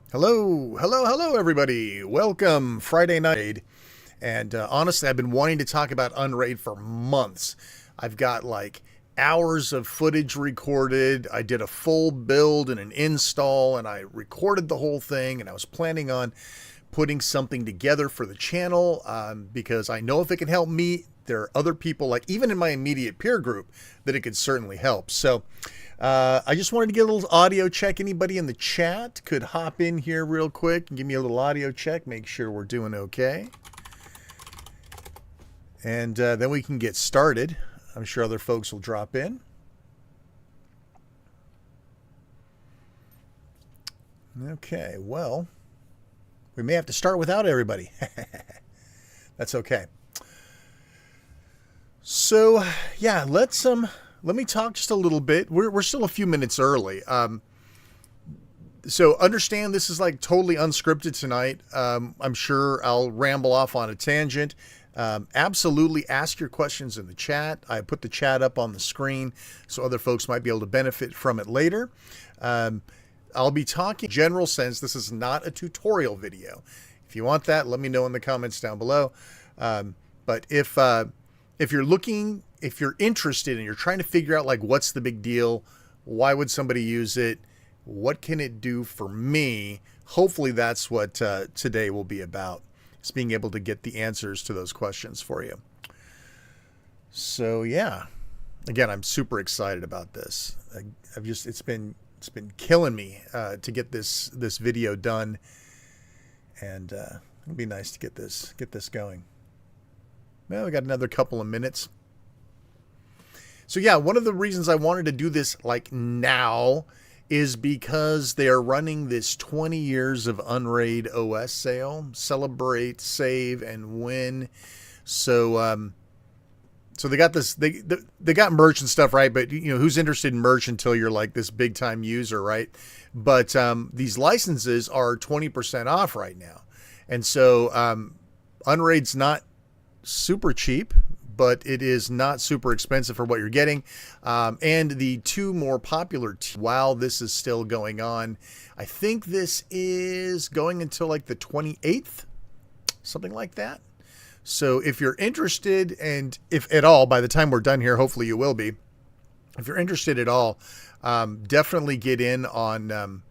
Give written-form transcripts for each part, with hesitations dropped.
Hello, everybody. Welcome, Friday night. And honestly, I've been wanting to talk about UNRAID for months. I've got like hours of footage recorded. I did a full build and an install, and I recorded the whole thing, and I was planning on putting something together for the channel because I know if it can help me, there are other people, like even in my immediate peer group, that it could certainly help. So I just wanted to get a little audio check. Anybody in the chat could hop in here real quick and give me a little audio check, make sure we're doing okay. And then we can get started. I'm sure other folks will drop in. Okay, well, we may have to start without everybody. That's okay. So, yeah, let me talk just a little bit. We're still a few minutes early. So understand this is like totally unscripted tonight. I'm sure I'll ramble off on a tangent. Absolutely ask your questions in the chat. I put the chat up on the screen so other folks might be able to benefit from it later. I'll be talking in general sense. This is not a tutorial video. If you want that, let me know in the comments down below. But if you're interested and you're trying to figure out like what's the big deal, why would somebody use it, what can it do for me, hopefully that's what today will be about. Is being able to get the answers to those questions for you. So yeah, again, I'm super excited about this. It's been killing me to get this video done, and it'd be nice to get this going. Well, we got another couple of minutes. So yeah, one of the reasons I wanted to do this like now is because they are running this 20 years of UNRAID OS sale. Celebrate, save, and win. So so they got this, they got merch and stuff, right? But you know, who's interested in merch until you're like this big time user, right? But these licenses are 20% off right now. And so UNRAID's not super cheap, but it is not super expensive for what you're getting. And the two more popular while this is still going on, I think this is going until like the 28th, something like that. So if you're interested, and if at all, by the time we're done here, hopefully you will be, if you're interested at all, definitely get in on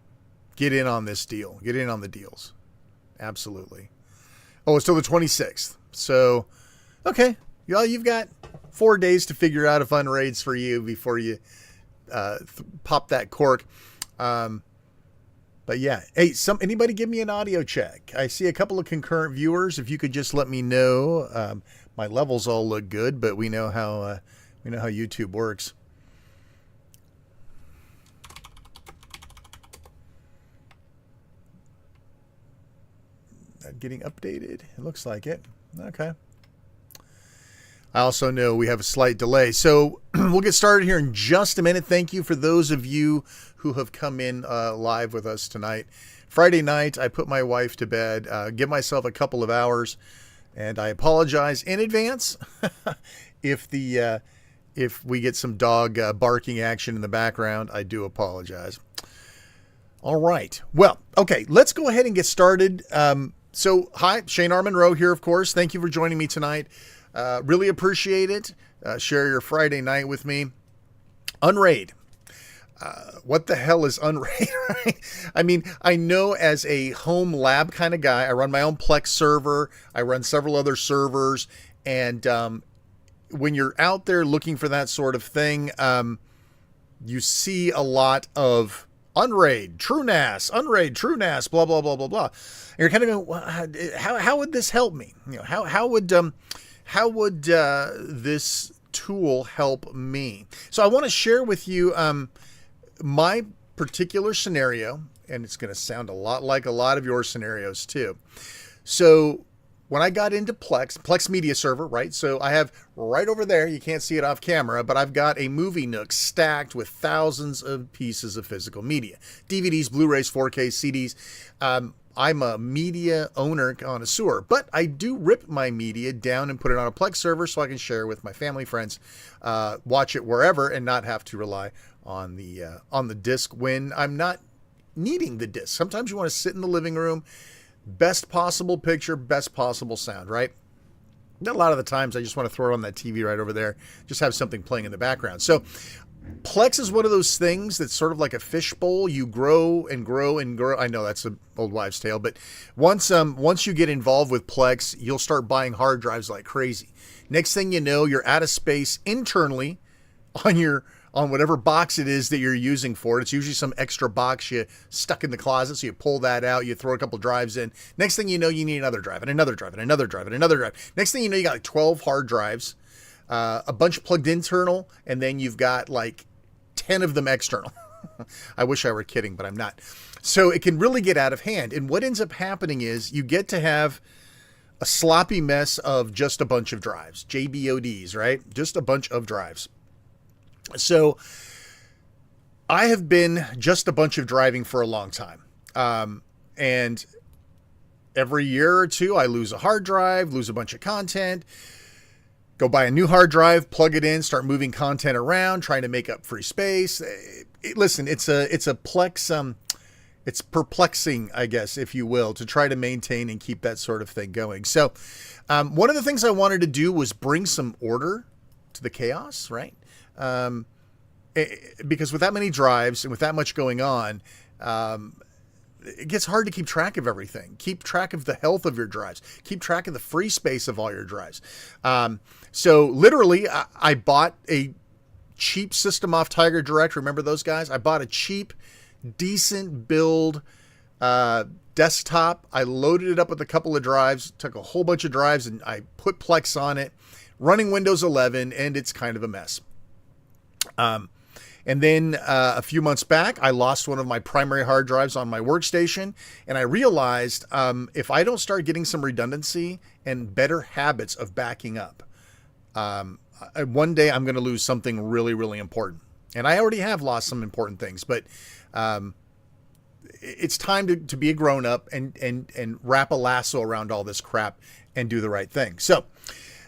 this deal, get in on the deals. Absolutely. Oh, it's till the 26th. So, okay. You've got 4 days to figure out if UNRAID's for you before you pop that cork. But yeah, hey, anybody give me an audio check? I see a couple of concurrent viewers. If you could just let me know. My levels all look good, but we know how YouTube works. Getting updated. It looks like it. Okay. I also know we have a slight delay, so we'll get started here in just a minute. Thank you for those of you who have come in live with us tonight. Friday night, I put my wife to bed, give myself a couple of hours, and I apologize in advance if we get some dog barking action in the background. I do apologize. All right. Well, okay, let's go ahead and get started. So, hi, Shane R. Monroe here, of course. Thank you for joining me tonight. Really appreciate it. Share your Friday night with me. UNRAID. What the hell is UNRAID, right? I mean, I know as a home lab kind of guy, I run my own Plex server. I run several other servers. And when you're out there looking for that sort of thing, you see a lot of UNRAID, TrueNAS, UNRAID, TrueNAS, blah, blah, blah, blah, blah. And you're kind of going, well, how would this help me? You know, how would this tool help me? So I want to share with you my particular scenario, and it's going to sound a lot like a lot of your scenarios too. So when I got into Plex Media Server, right? So I have right over there, you can't see it off camera, but I've got a movie nook stacked with thousands of pieces of physical media. DVDs, Blu-rays, 4K, CDs. I'm a media owner connoisseur, but I do rip my media down and put it on a Plex server so I can share with my family, friends, watch it wherever and not have to rely on the disc when I'm not needing the disc. Sometimes you want to sit in the living room, best possible picture, best possible sound, right? A lot of the times I just want to throw it on that TV right over there, just have something playing in the background. So Plex is one of those things that's sort of like a fishbowl. You grow and grow and grow. I know that's an old wives' tale, but once you get involved with Plex, you'll start buying hard drives like crazy. Next thing you know, you're out of space internally on whatever box it is that you're using for it. It's usually some extra box you stuck in the closet, so you pull that out, you throw a couple drives in. Next thing you know, you need another drive and another drive and another drive and another drive. Next thing you know, you got like 12 hard drives. A bunch plugged internal, and then you've got like 10 of them external. I wish I were kidding, but I'm not. So it can really get out of hand. And what ends up happening is you get to have a sloppy mess of just a bunch of drives, JBODs, right? Just a bunch of drives. So I have been just a bunch of driving for a long time. And every year or two, I lose a hard drive, lose a bunch of content, go buy a new hard drive, plug it in, start moving content around, trying to make up free space. Listen, it's a Plex. It's perplexing, I guess, if you will, to try to maintain and keep that sort of thing going. So one of the things I wanted to do was bring some order to the chaos, right? Because with that many drives and with that much going on, it gets hard to keep track of everything. Keep track of the health of your drives. Keep track of the free space of all your drives. So literally, I bought a cheap System Off Tiger Direct. Remember those guys? I bought a cheap, decent build desktop. I loaded it up with a couple of drives, took a whole bunch of drives, and I put Plex on it, running Windows 11, and it's kind of a mess. And then a few months back, I lost one of my primary hard drives on my workstation. And I realized if I don't start getting some redundancy and better habits of backing up, one day I'm going to lose something really, really important. And I already have lost some important things, but it's time to be a grown up and wrap a lasso around all this crap and do the right thing. So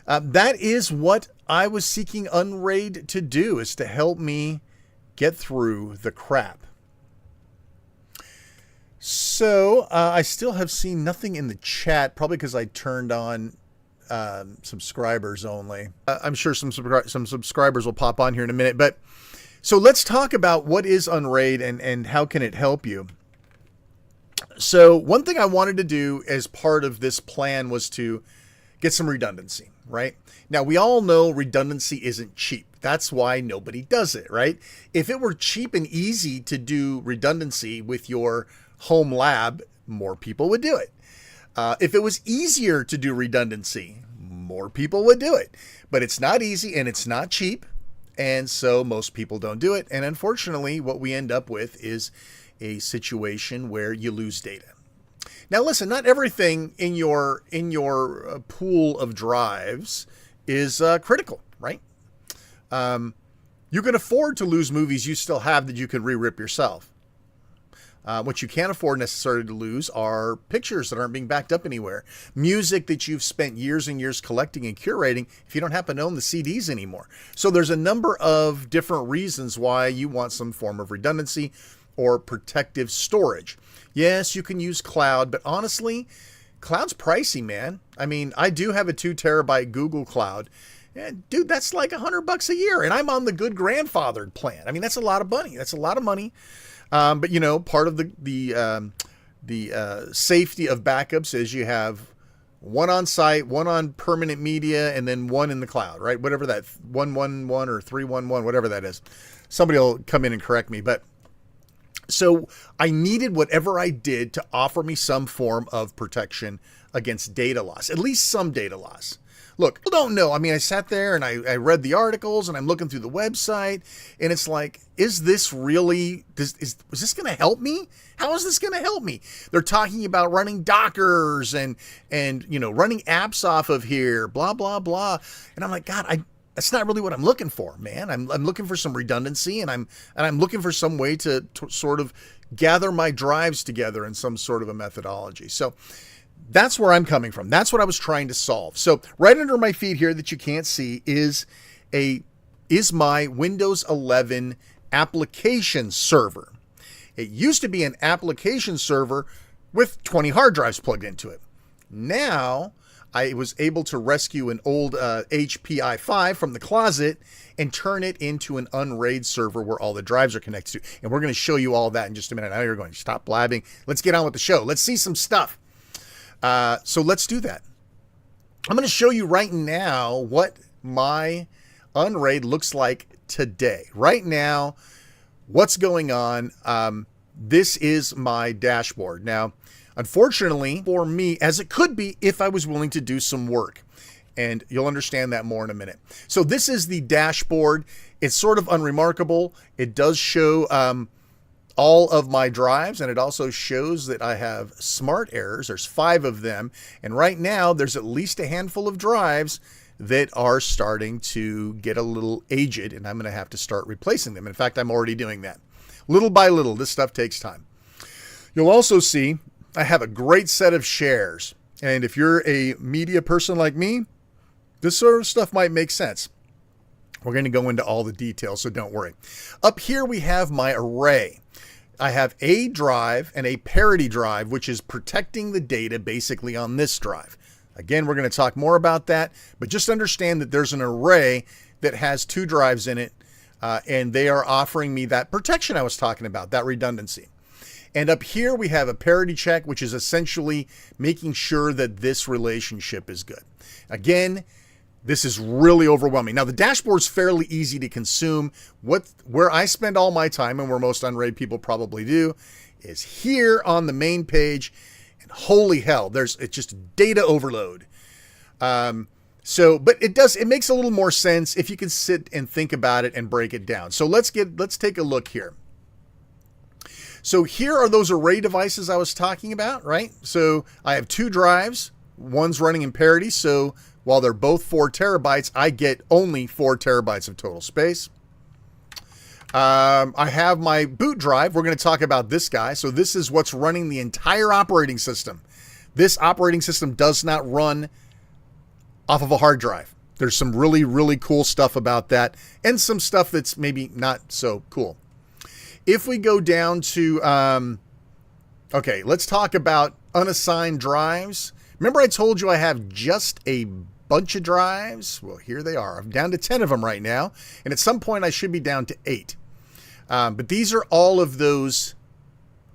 that is what I was seeking UNRAID to do, is to help me get through the crap. So I still have seen nothing in the chat, probably because I turned on subscribers only. I'm sure some subscribers will pop on here in a minute. But so let's talk about what is UNRAID and how can it help you. So one thing I wanted to do as part of this plan was to get some redundancy, right? Now, we all know redundancy isn't cheap. That's why nobody does it, right? If it were cheap and easy to do redundancy with your home lab, more people would do it. If it was easier to do redundancy, more people would do it. But it's not easy and it's not cheap. And so most people don't do it. And unfortunately, what we end up with is a situation where you lose data. Now, listen, not everything in your pool of drives is critical, right? You can afford to lose movies you still have that you can re-rip yourself. What you can't afford necessarily to lose are pictures that aren't being backed up anywhere. Music that you've spent years and years collecting and curating if you don't happen to own the CDs anymore. So there's a number of different reasons why you want some form of redundancy or protective storage. Yes, you can use cloud, but honestly, cloud's pricey, man. I mean, I do have a 2 terabyte Google Cloud. And dude, that's like $100 a year. And I'm on the good grandfathered plan. I mean, that's a lot of money. That's a lot of money. But you know, part of the safety of backups is you have one on site, one on permanent media, and then one in the cloud, right? Whatever that 111 or 311, whatever that is. Somebody will come in and correct me, but so I needed whatever I did to offer me some form of protection against data loss, at least some data loss. Look, I don't know. I mean, I sat there and I read the articles and I'm looking through the website and it's like, is this really, is this going to help me? How is this going to help me? They're talking about running Dockers and, you know, running apps off of here, blah, blah, blah. And I'm like, God, that's not really what I'm looking for, man. I'm looking for some redundancy and I'm looking for some way to sort of gather my drives together in some sort of a methodology. So that's where I'm coming from. That's what I was trying to solve. So right under my feet here that you can't see is my Windows 11 application server. It used to be an application server with 20 hard drives plugged into it. Now, I was able to rescue an old HP i5 from the closet and turn it into an UNRAID server where all the drives are connected to. And we're going to show you all that in just a minute. I know you're going, stop blabbing. Let's get on with the show. Let's see some stuff. So let's do that. I'm going to show you right now what my UNRAID looks like today. Right now, what's going on. This is my dashboard. Now, unfortunately for me, as it could be if I was willing to do some work, and you'll understand that more in a minute. So this is the dashboard. It's sort of unremarkable. It does show all of my drives, and it also shows that I have smart errors. There's 5 of them, and right now there's at least a handful of drives that are starting to get a little aged, and I'm going to have to start replacing them. In fact, I'm already doing that. Little by little, this stuff takes time. You'll also see I have a great set of shares, and if you're a media person like me, this sort of stuff might make sense. We're going to go into all the details, so don't worry. Up here we have my array. I have a drive and a parity drive, which is protecting the data basically on this drive. Again, we're going to talk more about that, but just understand that there's an array that has 2 drives in it, and they are offering me that protection I was talking about, that redundancy. And up here we have a parity check, which is essentially making sure that this relationship is good. Again, this is really overwhelming. Now, the dashboard's fairly easy to consume. Where I spend all my time, and where most UNRAID people probably do, is here on the main page. And holy hell, it's just data overload. But it makes a little more sense if you can sit and think about it and break it down. So let's take a look here. So here are those array devices I was talking about, right? So I have 2 drives. One's running in parity. So while they're both 4 terabytes, I get only 4 terabytes of total space. I have my boot drive. We're going to talk about this guy. So this is what's running the entire operating system. This operating system does not run off of a hard drive. There's some really, really cool stuff about that, and some stuff that's maybe not so cool. If we go down to, okay, let's talk about unassigned drives. Remember I told you I have just a bunch of drives? Well, here they are. I'm down to 10 of them right now, and at some point I should be down to 8. But these are all of those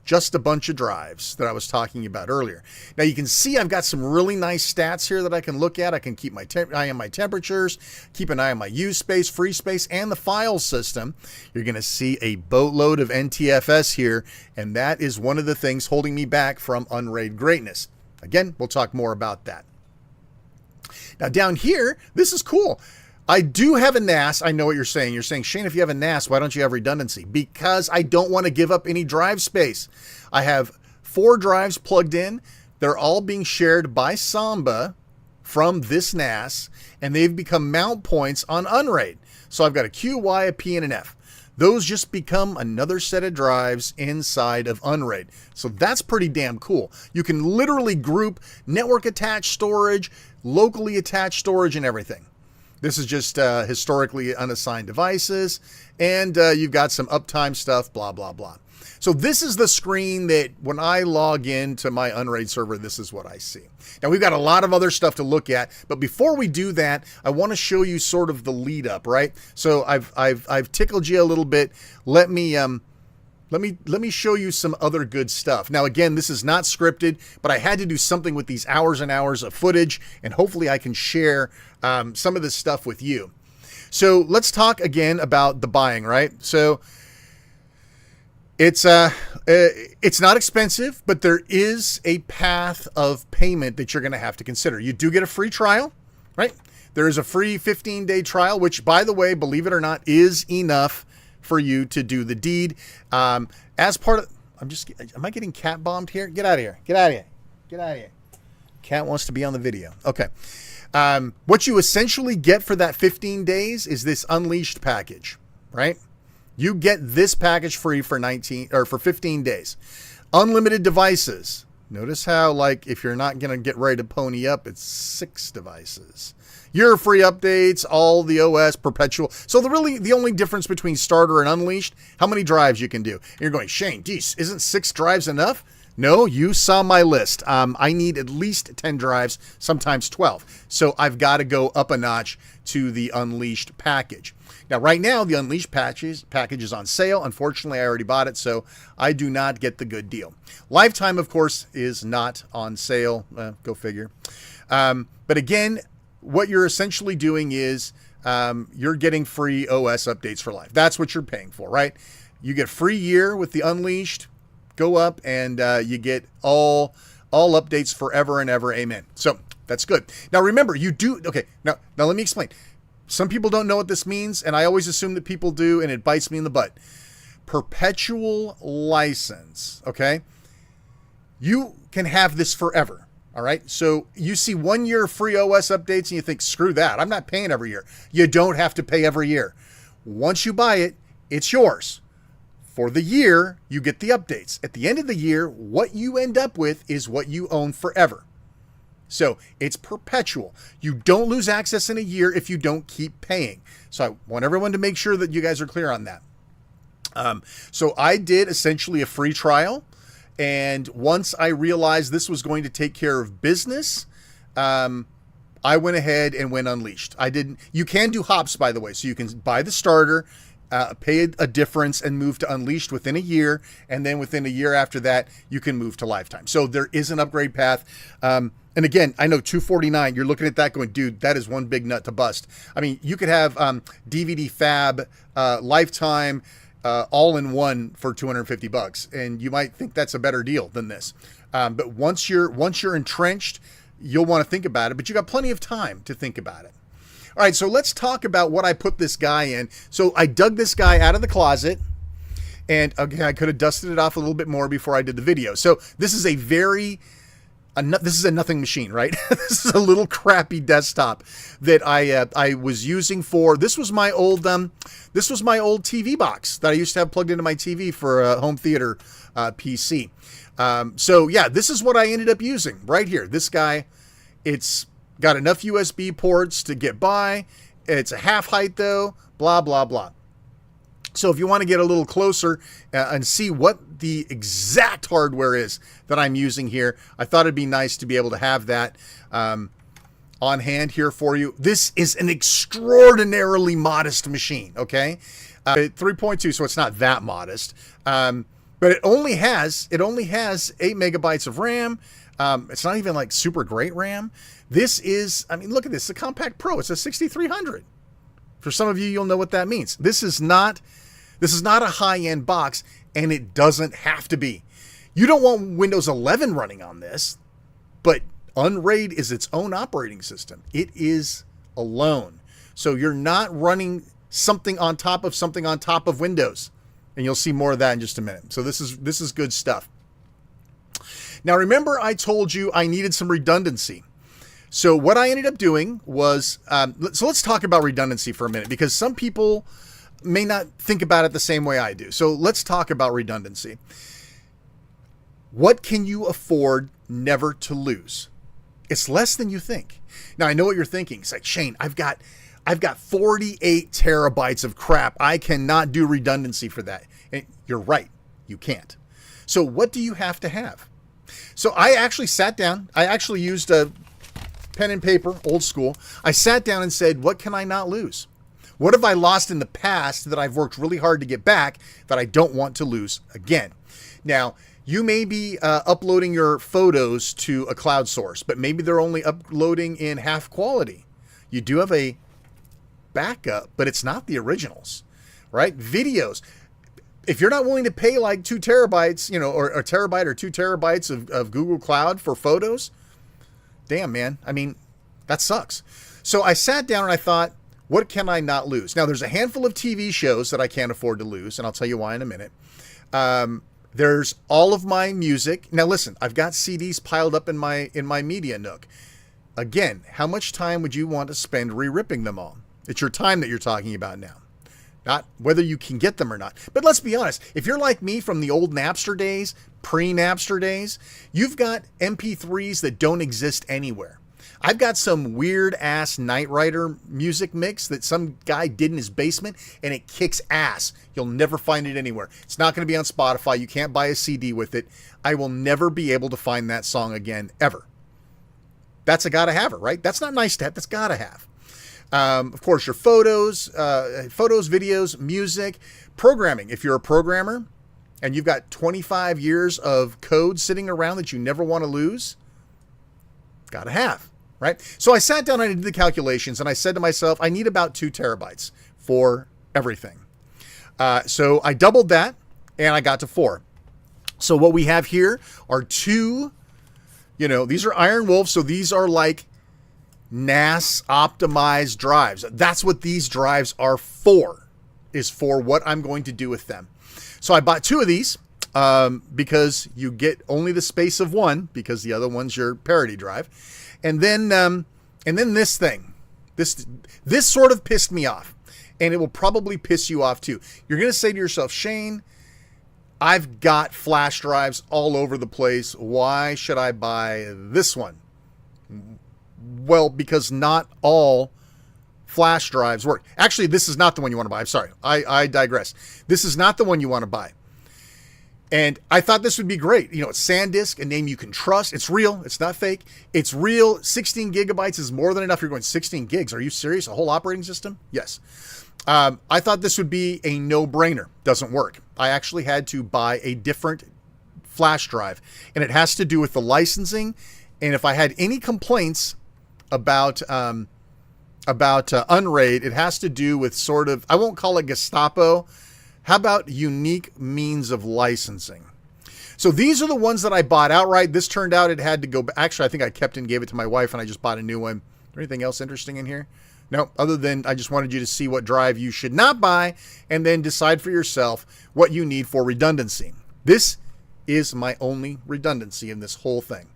just a bunch of drives that I was talking about earlier. Now you can see I've got some really nice stats here that I can look at. I can keep my eye on my temperatures, keep an eye on my use space, free space, and the file system. You're going to see a boatload of NTFS here, and that is one of the things holding me back from UNRAID greatness. Again, we'll talk more about that. Now down here, this is cool. I do have a NAS. I know what you're saying. You're saying, Shane, if you have a NAS, why don't you have redundancy? Because I don't want to give up any drive space. I have 4 drives plugged in. They're all being shared by Samba from this NAS, and they've become mount points on UNRAID. So I've got a Q, Y, a P, and an F. Those just become another set of drives inside of UNRAID. So that's pretty damn cool. You can literally group network attached storage, locally attached storage, and everything. This is just historically unassigned devices, and you've got some uptime stuff, blah, blah, blah. So this is the screen that when I log into my UNRAID server, this is what I see. Now we've got a lot of other stuff to look at, but before we do that, I want to show you sort of the lead up, right? So I've tickled you a little bit. Let me show you some other good stuff. Now, again, this is not scripted, but I had to do something with these hours and hours of footage, and hopefully I can share some of this stuff with you. So let's talk again about the buying, right? So it's not expensive, but there is a path of payment that you're going to have to consider. You do get a free trial, right? There is a free 15-day trial, which, by the way, believe it or not, is enough for you to do the deed. As part of, am I getting cat bombed here? Get out of here. Get out of here. Get out of here. Cat wants to be on the video. Okay. What you essentially get for that 15 days is this Unleashed package, right? You get this package free for 15 days. Unlimited devices. Notice how, like, if you're not going to get ready to pony up, it's 6 devices. Your free updates, all the OS, perpetual. So the only difference between starter and unleashed, how many drives you can do. And you're going, Shane, geez, isn't 6 drives enough? No, you saw my list. I need at least 10 drives, sometimes 12. So I've got to go up a notch to the Unleashed package. Now, right now, the Unleashed package is on sale. Unfortunately, I already bought it, so I do not get the good deal. Lifetime, of course, is not on sale. Go figure. But again, what you're essentially doing is you're getting free OS updates for life. That's what you're paying for, right? You get free year with the Unleashed. Go up and you get all updates forever and ever. Amen. So that's good. Now remember, you do. Okay. Now let me explain. Some people don't know what this means, and I always assume that people do, and it bites me in the butt. Perpetual license. Okay. You can have this forever. All right. So you see 1 year free OS updates and you think, screw that. I'm not paying every year. You don't have to pay every year. Once you buy it, it's yours. For the year, you get the updates. At the end of the year, what you end up with is what you own forever. So it's perpetual. You don't lose access in a year if you don't keep paying. So I want everyone to make sure that you guys are clear on that. So I did essentially a free trial. And once I realized this was going to take care of business, I went ahead and went Unleashed. You can do hops, by the way. So you can buy the starter, pay a difference and move to Unleashed within a year. And then within a year after that, you can move to Lifetime. So there is an upgrade path. And again, I know $249, you're looking at that going, dude, that is one big nut to bust. I mean, you could have DVD Fab, Lifetime, all in one for $250. And you might think that's a better deal than this. But once you're entrenched, you'll want to think about it, but you got plenty of time to think about it. All right, so let's talk about what I put this guy in. So I dug this guy out of the closet, and again, I could have dusted it off a little bit more before I did the video. So this is this is a nothing machine, right? This is a little crappy desktop that I was using for. This was my old TV box that I used to have plugged into my TV for a home theater PC. So yeah, this is what I ended up using right here. This guy, it's got enough USB ports to get by. It's a half height though, blah, blah, blah. So if you want to get a little closer and see what the exact hardware is that I'm using here, I thought it'd be nice to be able to have that on hand here for you. This is an extraordinarily modest machine, okay? 3.2, so it's not that modest. But it only has 8 megabytes of RAM. It's not even like super great RAM. This is, I mean, look at this, the Compact Pro. It's a 6300. For some of you, you'll know what that means. This is not a high-end box, and it doesn't have to be. You don't want Windows 11 running on this, but UNRAID is its own operating system. It is alone. So you're not running something on top of Windows. And you'll see more of that in just a minute. So this is good stuff. Now, remember I told you I needed some redundancy. So what I ended up doing was, so let's talk about redundancy for a minute, because some people may not think about it the same way I do. So let's talk about redundancy. What can you afford never to lose? It's less than you think. Now, I know what you're thinking. It's like, Shane, I've got 48 terabytes of crap. I cannot do redundancy for that. And you're right. You can't. So what do you have to have? So I actually sat down. I actually used a pen and paper, old school. I sat down and said, what can I not lose? What have I lost in the past that I've worked really hard to get back that I don't want to lose again? Now, you may be uploading your photos to a cloud source, but maybe they're only uploading in half quality. You do have a backup, but it's not the originals, right? Videos. If you're not willing to pay like 2 terabytes, or a terabyte or 2 terabytes of Google Cloud for photos, damn, man. I mean, that sucks. So I sat down and I thought, what can I not lose? Now, there's a handful of TV shows that I can't afford to lose, and I'll tell you why in a minute. There's all of my music. Now, listen, I've got CDs piled up in my Media Nook. Again, how much time would you want to spend re-ripping them all? It's your time that you're talking about now, not whether you can get them or not. But let's be honest. If you're like me from the old Napster days, pre-Napster days, you've got MP3s that don't exist anywhere. I've got some weird ass Knight Rider music mix that some guy did in his basement, and it kicks ass. You'll never find it anywhere. It's not going to be on Spotify. You can't buy a CD with it. I will never be able to find that song again, ever. That's a gotta have it, right? That's not nice to have. That's gotta have. Of course, your photos, videos, music, programming. If you're a programmer and you've got 25 years of code sitting around that you never want to lose, gotta have. Right? So I sat down and I did the calculations and I said to myself, I need about 2 terabytes for everything. So I doubled that and I got to 4. So what we have here are 2, these are Iron Wolf. So these are like NAS optimized drives. That's what these drives are for, is for what I'm going to do with them. So I bought 2 of these because you get only the space of one, because the other one's your parity drive. And then this thing, this sort of pissed me off, and it will probably piss you off too. You're going to say to yourself, Shane, I've got flash drives all over the place. Why should I buy this one? Well, because not all flash drives work. Actually, this is not the one you want to buy. I'm sorry. I digress. This is not the one you want to buy. And I thought this would be great. It's SanDisk, a name you can trust. It's real. It's not fake. It's real. 16 gigabytes is more than enough. You're going 16 gigs. Are you serious? A whole operating system? Yes. I thought this would be a no-brainer. Doesn't work. I actually had to buy a different flash drive, and it has to do with the licensing. And if I had any complaints about UNRAID, it has to do with sort of, I won't call it Gestapo. How about unique means of licensing? So these are the ones that I bought outright. This turned out it had to go. Actually, I think I kept it and gave it to my wife, and I just bought a new one. Is there anything else interesting in here? No, other than I just wanted you to see what drive you should not buy and then decide for yourself what you need for redundancy. This is my only redundancy in this whole thing.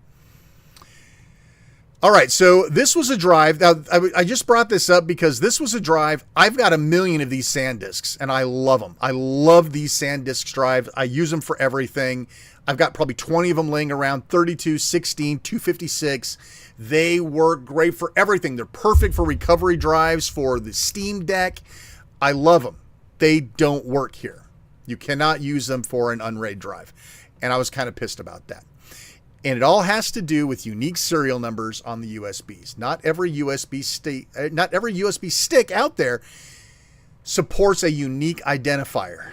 All right, so this was a drive. Now, I just brought this up because this was a drive. I've got a million of these SanDisks, and I love them. I love these SanDisk drives. I use them for everything. I've got probably 20 of them laying around, 32, 16, 256. They work great for everything. They're perfect for recovery drives, for the Steam Deck. I love them. They don't work here. You cannot use them for an UNRAID drive, and I was kind of pissed about that. And it all has to do with unique serial numbers on the USBs. Not every USB stick out there supports a unique identifier.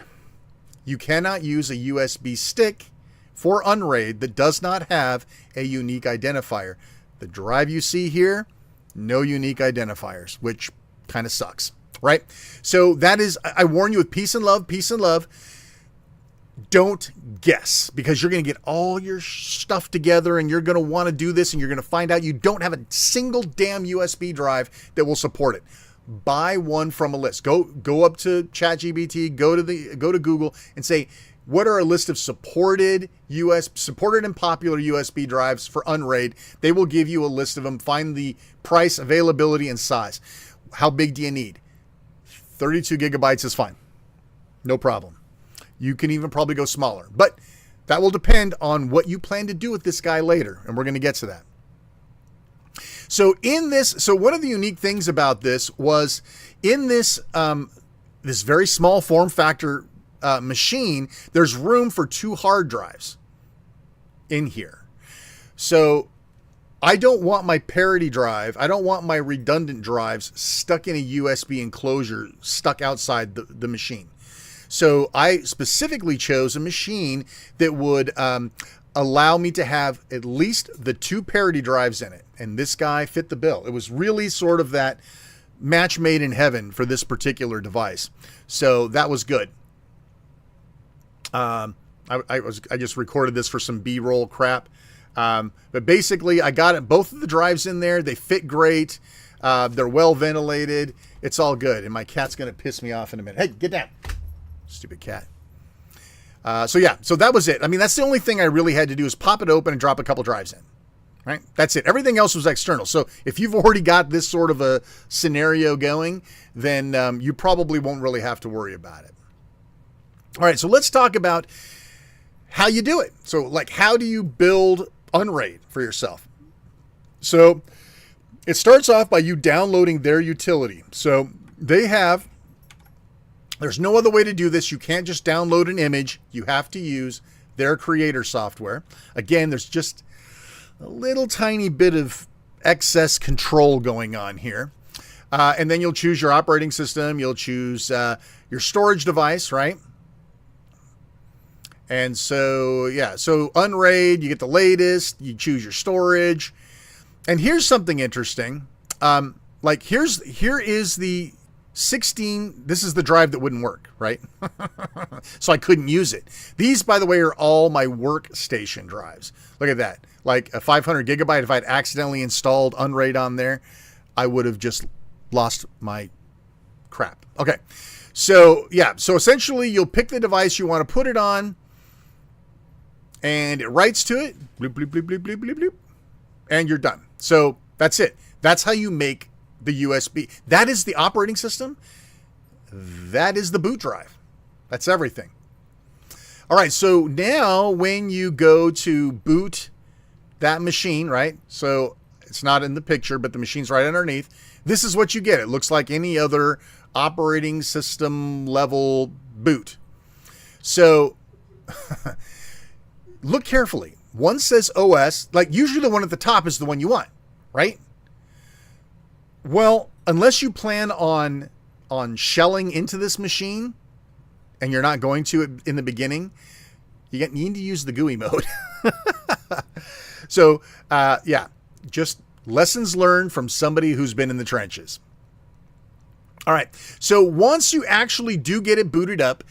You cannot use a USB stick for UNRAID that does not have a unique identifier. The drive you see here, no unique identifiers, which kind of sucks, right? So that is, I warn you with peace and love, peace and love. Don't guess, because you're going to get all your stuff together and you're going to want to do this, and you're going to find out you don't have a single damn USB drive that will support it. Buy one from a list. Go up to ChatGPT, go to Google and say, what are a list of supported and popular USB drives for UNRAID? They will give you a list of them. Find the price, availability, and size. How big do you need? 32 gigabytes is fine. No problem. You can even probably go smaller, but that will depend on what you plan to do with this guy later, and we're going to get to that. So one of the unique things about this was in this this very small form factor machine, there's room for 2 hard drives in here. So I don't want my parity drive, I don't want my redundant drives stuck in a USB enclosure stuck outside the machine. So I specifically chose a machine that would allow me to have at least the 2 parity drives in it. And this guy fit the bill. It was really sort of that match made in heaven for this particular device. So that was good. I just recorded this for some B-roll crap. But basically I got it, both of the drives in there. They fit great. They're well ventilated. It's all good. And my cat's going to piss me off in a minute. Hey, get down. Stupid cat. So that was it. I mean, that's the only thing I really had to do is pop it open and drop a couple drives in, right? That's it. Everything else was external. So if you've already got this sort of a scenario going, then you probably won't really have to worry about it. All right. So let's talk about how you do it. So like, how do you build UNRAID for yourself? So it starts off by you downloading their utility. So there's no other way to do this. You can't just download an image. You have to use their creator software. Again, there's just a little tiny bit of excess control going on here. And then you'll choose your operating system. You'll choose your storage device, right? And so, yeah, so UNRAID, you get the latest, you choose your storage. And here's something interesting. Here is the 16, this is the drive that wouldn't work, right? So I couldn't use it. These, by the way, are all my workstation drives. Look at that. Like a 500 gigabyte, if I'd accidentally installed UNRAID on there, I would have just lost my crap. Okay. So, yeah. So essentially, you'll pick the device you want to put it on, and it writes to it, bloop, bloop, bloop, bloop, bloop, bloop, bloop, and you're done. So that's it. That's how you make the USB. That is the operating system. That is the boot drive. That's everything. All right. So now when you go to boot that machine, right? So it's not in the picture, but the machine's right underneath. This is what you get. It looks like any other operating system level boot. So look carefully. One says OS, like usually the one at the top is the one you want, right? Well, unless you plan on shelling into this machine, and you're not going to in the beginning, you need to use the GUI mode. So, yeah, just lessons learned from somebody who's been in the trenches. All right. So once you actually do get it booted up,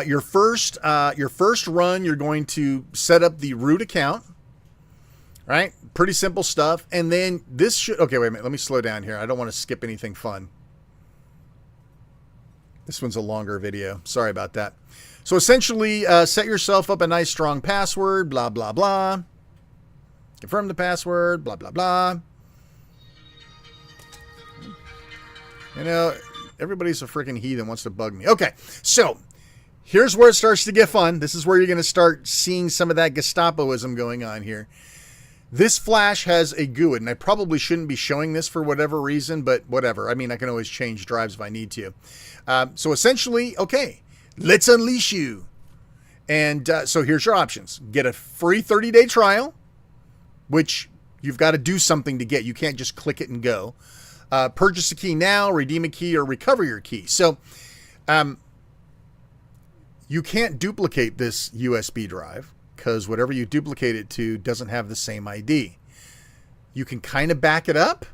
your first run, you're going to set up the root account, right? Pretty simple stuff. And then this should, okay, wait a minute. Let me slow down here. I don't want to skip anything fun. This one's a longer video. Sorry about that. So essentially, set yourself up a nice strong password, blah, blah, blah. Confirm the password, blah, blah, blah. You know, everybody's a freaking heathen, wants to bug me. Okay, so here's where it starts to get fun. This is where you're going to start seeing some of that Gestapoism going on here. This flash has a GUID, and I probably shouldn't be showing this for whatever reason, but whatever. I mean, I can always change drives if I need to. So essentially, okay, let's unleash you. And so here's your options. Get a free 30-day trial, which you've got to do something to get. You can't just click it and go. Purchase a key now, redeem a key, or recover your key. So you can't duplicate this USB drive because whatever you duplicate it to doesn't have the same ID. You can kind of back it up,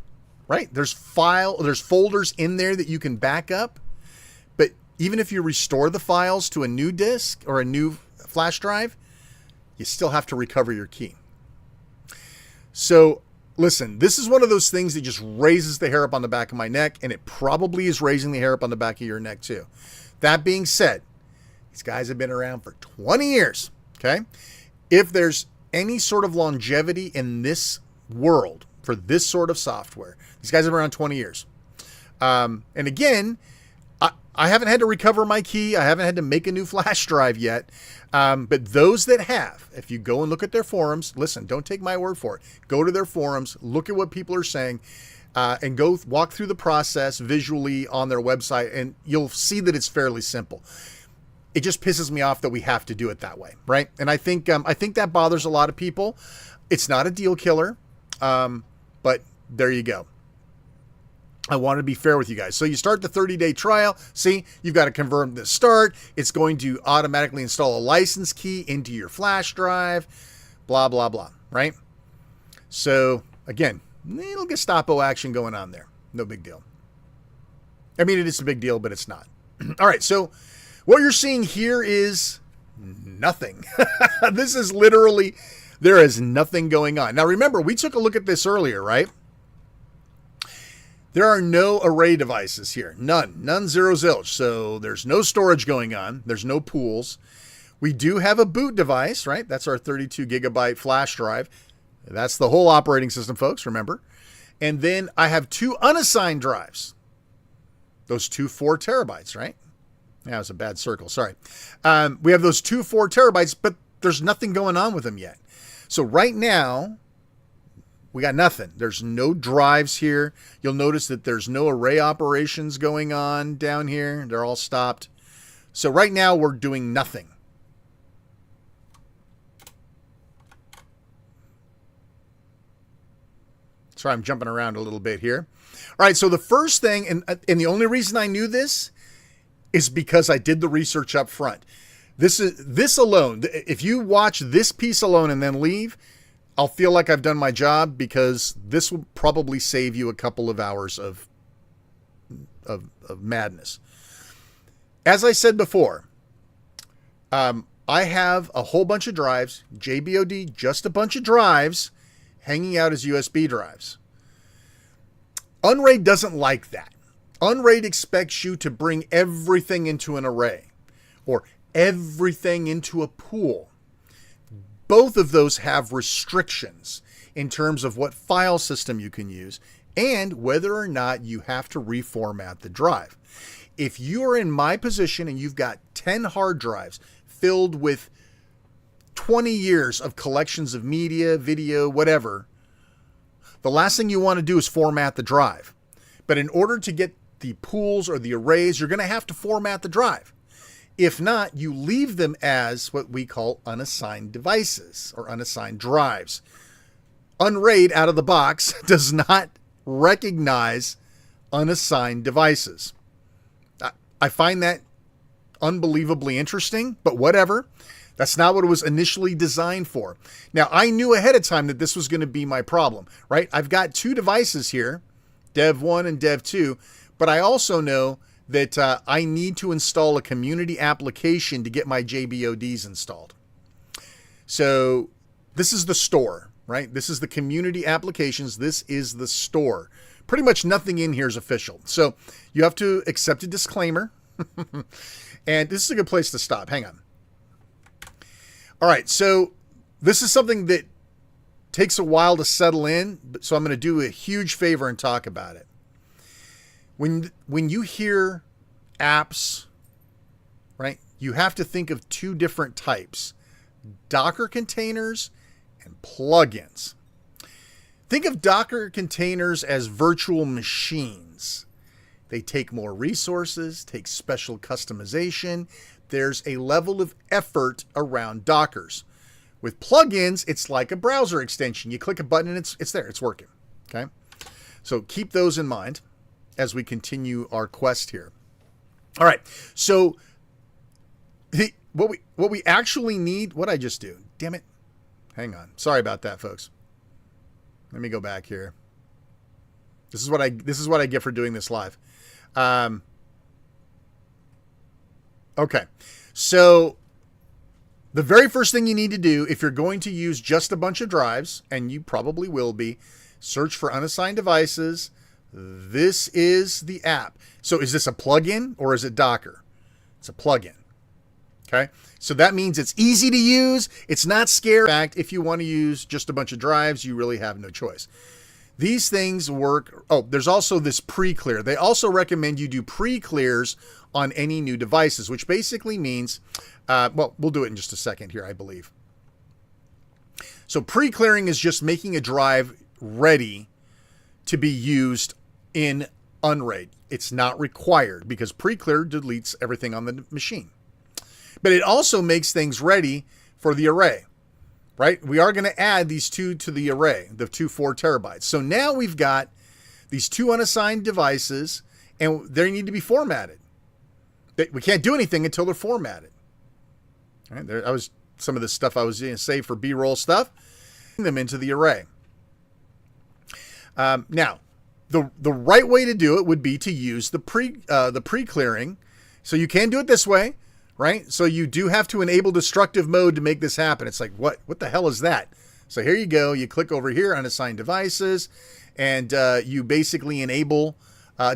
right? There's folders in there that you can back up. But even if you restore the files to a new disk or a new flash drive, you still have to recover your key. So listen, this is one of those things that just raises the hair up on the back of my neck, and it probably is raising the hair up on the back of your neck too. That being said, these guys have been around for 20 years, okay? If there's any sort of longevity in this world for this sort of software, these guys have been around 20 years. And again, I haven't had to recover my key. I haven't had to make a new flash drive yet. But those that have, if you go and look at their forums, listen, don't take my word for it. Go to their forums, look at what people are saying, and go walk through the process visually on their website, and you'll see that it's fairly simple. It just pisses me off that we have to do it that way, right? And I think that bothers a lot of people. It's not a deal killer, but there you go. I want to be fair with you guys. So you start the 30-day trial. See, you've got to confirm the start. It's going to automatically install a license key into your flash drive, blah, blah, blah, right? So again, little Gestapo action going on there. No big deal. I mean, it is a big deal, but it's not. All right. So what you're seeing here is nothing. This is literally, there is nothing going on. Now, remember, we took a look at this earlier, right? There are no array devices here. None, zero zilch. So there's no storage going on. There's no pools. We do have a boot device, right? That's our 32 gigabyte flash drive. That's the whole operating system, folks, remember? And then I have two unassigned drives. Those two 4 terabytes, right? Yeah, it was a bad circle. Sorry. We have those two 4 terabytes, but there's nothing going on with them yet. So right now, we got nothing. There's no drives here. You'll notice that there's no array operations going on down here. They're all stopped. So right now we're doing nothing. Sorry, I'm jumping around a little bit here. All right, so the first thing, and the only reason I knew this is because I did the research up front. This alone, if you watch this piece alone and then leave, I'll feel like I've done my job, because this will probably save you a couple of hours of madness. As I said before, I have a whole bunch of drives, JBOD, just a bunch of drives, hanging out as USB drives. UNRAID doesn't like that. UNRAID expects you to bring everything into an array, or everything into a pool. Both of those have restrictions in terms of what file system you can use and whether or not you have to reformat the drive. If you're in my position and you've got 10 hard drives filled with 20 years of collections of media, video, whatever, the last thing you want to do is format the drive. But in order to get the pools or the arrays, you're going to have to format the drive. If not, you leave them as what we call unassigned devices or unassigned drives. UNRAID out of the box does not recognize unassigned devices. I find that unbelievably interesting, but whatever. That's not what it was initially designed for. Now, I knew ahead of time that this was going to be my problem, right? I've got two devices here, Dev 1 and Dev 2, but I also know that I need to install a community application to get my JBODs installed. So this is the store, right? This is the community applications. This is the store. Pretty much nothing in here is official. So you have to accept a disclaimer. And this is a good place to stop. Hang on. All right. So this is something that takes a while to settle in. So I'm going to do a huge favor and talk about it. When you hear apps, right, you have to think of two different types: Docker containers and plugins. Think of Docker containers as virtual machines. They take more resources, take special customization. There's a level of effort around Dockers. With plugins, it's like a browser extension. You click a button and it's there, it's working. Okay, so keep those in mind as we continue our quest here. All right, so what we actually need, what I just do? Damn it! Hang on, sorry about that, folks. Let me go back here. This is what I get for doing this live. Okay, so the very first thing you need to do if you're going to use just a bunch of drives, and you probably will be, search for unassigned devices. This is the app. So is this a plugin or is it Docker? It's a plugin. Okay. So that means it's easy to use. It's not scary. In fact, if you want to use just a bunch of drives, you really have no choice. These things work. Oh, there's also this pre-clear. They also recommend you do pre-clears on any new devices, which basically means, well, we'll do it in just a second here, I believe. So pre-clearing is just making a drive ready to be used in UNRAID. It's not required because pre-clear deletes everything on the machine. But it also makes things ready for the array, right? We are going to add these two to the array, the 4 terabytes. So now we've got these two unassigned devices and they need to be formatted. We can't do anything until they're formatted. All right, there, I was some of the stuff I was going to save for B-roll stuff, them into the array. Now, the right way to do it would be to use the pre-clearing. So you can do it this way, right? So you do have to enable destructive mode to make this happen. It's like, what the hell is that? So here you go. You click over here, unassigned devices, and you basically enable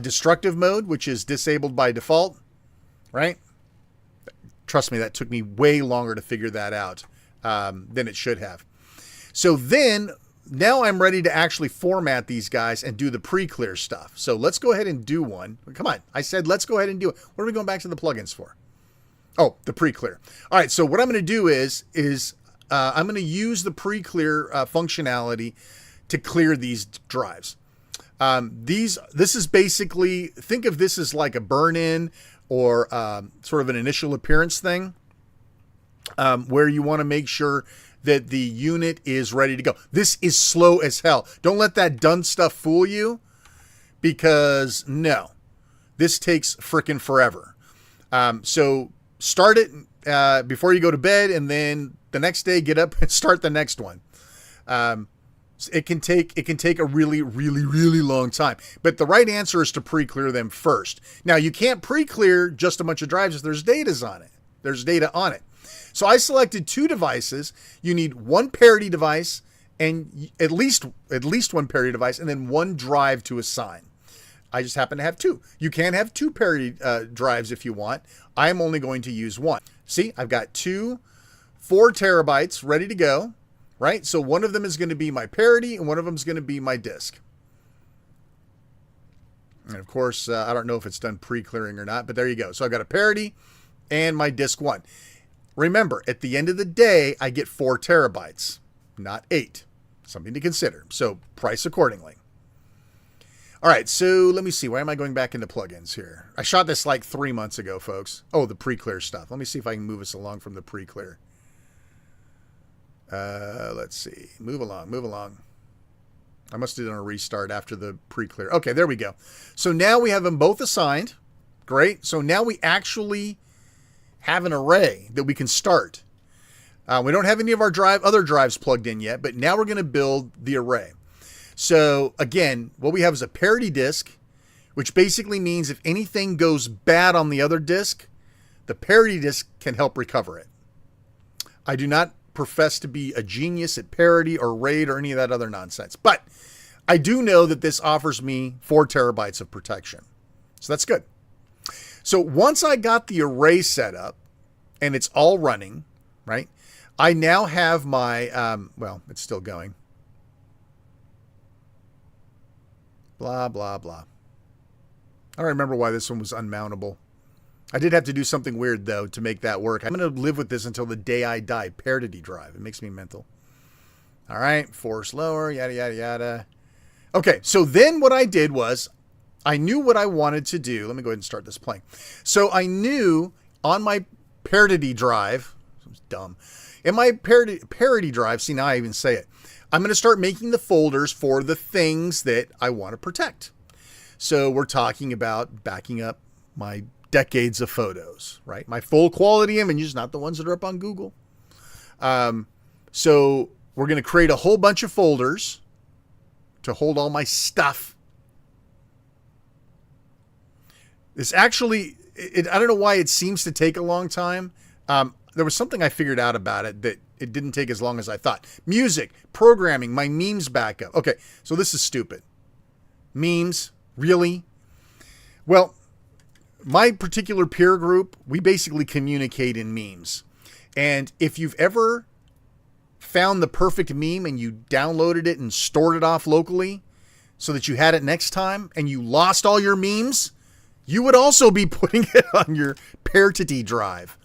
destructive mode, which is disabled by default, right? Trust me, that took me way longer to figure that out than it should have. So then, now I'm ready to actually format these guys and do the pre-clear stuff. So let's go ahead and do one. Come on. I said, let's go ahead and do it. What are we going back to the plugins for? Oh, the pre-clear. All right, so what I'm going to do is I'm going to use the pre-clear functionality to clear these drives. This is basically, think of this as like a burn-in or sort of an initial appearance thing, where you want to make sure that the unit is ready to go. This is slow as hell. Don't let that done stuff fool you, because no, this takes frickin' forever. So start it before you go to bed, and then the next day get up and start the next one. It can take a really, really, really long time. But the right answer is to pre-clear them first. Now, you can't pre-clear just a bunch of drives if there's data on it. So I selected 2 devices. You need one parity device, and at least one parity device, and then 1 drive to assign. I just happen to have 2. You can have 2 parity drives if you want. I am only going to use 1. See, I've got 2 4 terabytes ready to go, right? So one of them is going to be my parity, and one of them is going to be my disk. And of course, I don't know if it's done pre-clearing or not, but there you go. So I've got a parity and my disk 1. Remember, at the end of the day, I get 4 terabytes, not 8. Something to consider. So price accordingly. All right, so let me see. Why am I going back into plugins here? I shot this like 3 months ago, folks. Oh, the pre-clear stuff. Let me see if I can move us along from the pre-clear. Let's see. Move along. I must have done a restart after the pre-clear. Okay, there we go. So now we have them both assigned. Great. So now we actually have an array that we can start. We don't have any of our other drives plugged in yet, but now we're going to build the array. So again, what we have is a parity disk, which basically means if anything goes bad on the other disk, the parity disk can help recover it. I do not profess to be a genius at parity or RAID or any of that other nonsense, but I do know that this offers me 4 terabytes of protection. So that's good. So once I got the array set up and it's all running, right? I now have my, well, it's still going. Blah, blah, blah. I don't remember why this one was unmountable. I did have to do something weird, though, to make that work. I'm going to live with this until the day I die. Parity drive. It makes me mental. All right. Force lower, yada, yada, yada. Okay. So then what I did was I knew what I wanted to do. Let me go ahead and start this playing. So I knew on my parity drive, it was dumb. In my parity drive, see, now I even say it. I'm going to start making the folders for the things that I want to protect. So we're talking about backing up my decades of photos, right? My full quality images, not the ones that are up on Google. So we're going to create a whole bunch of folders to hold all my stuff. This actually, I don't know why it seems to take a long time. There was something I figured out about it that it didn't take as long as I thought. Music, programming, my memes backup. Okay, so this is stupid. Memes, really? Well, my particular peer group, we basically communicate in memes. And if you've ever found the perfect meme and you downloaded it and stored it off locally so that you had it next time and you lost all your memes, you would also be putting it on your parity drive.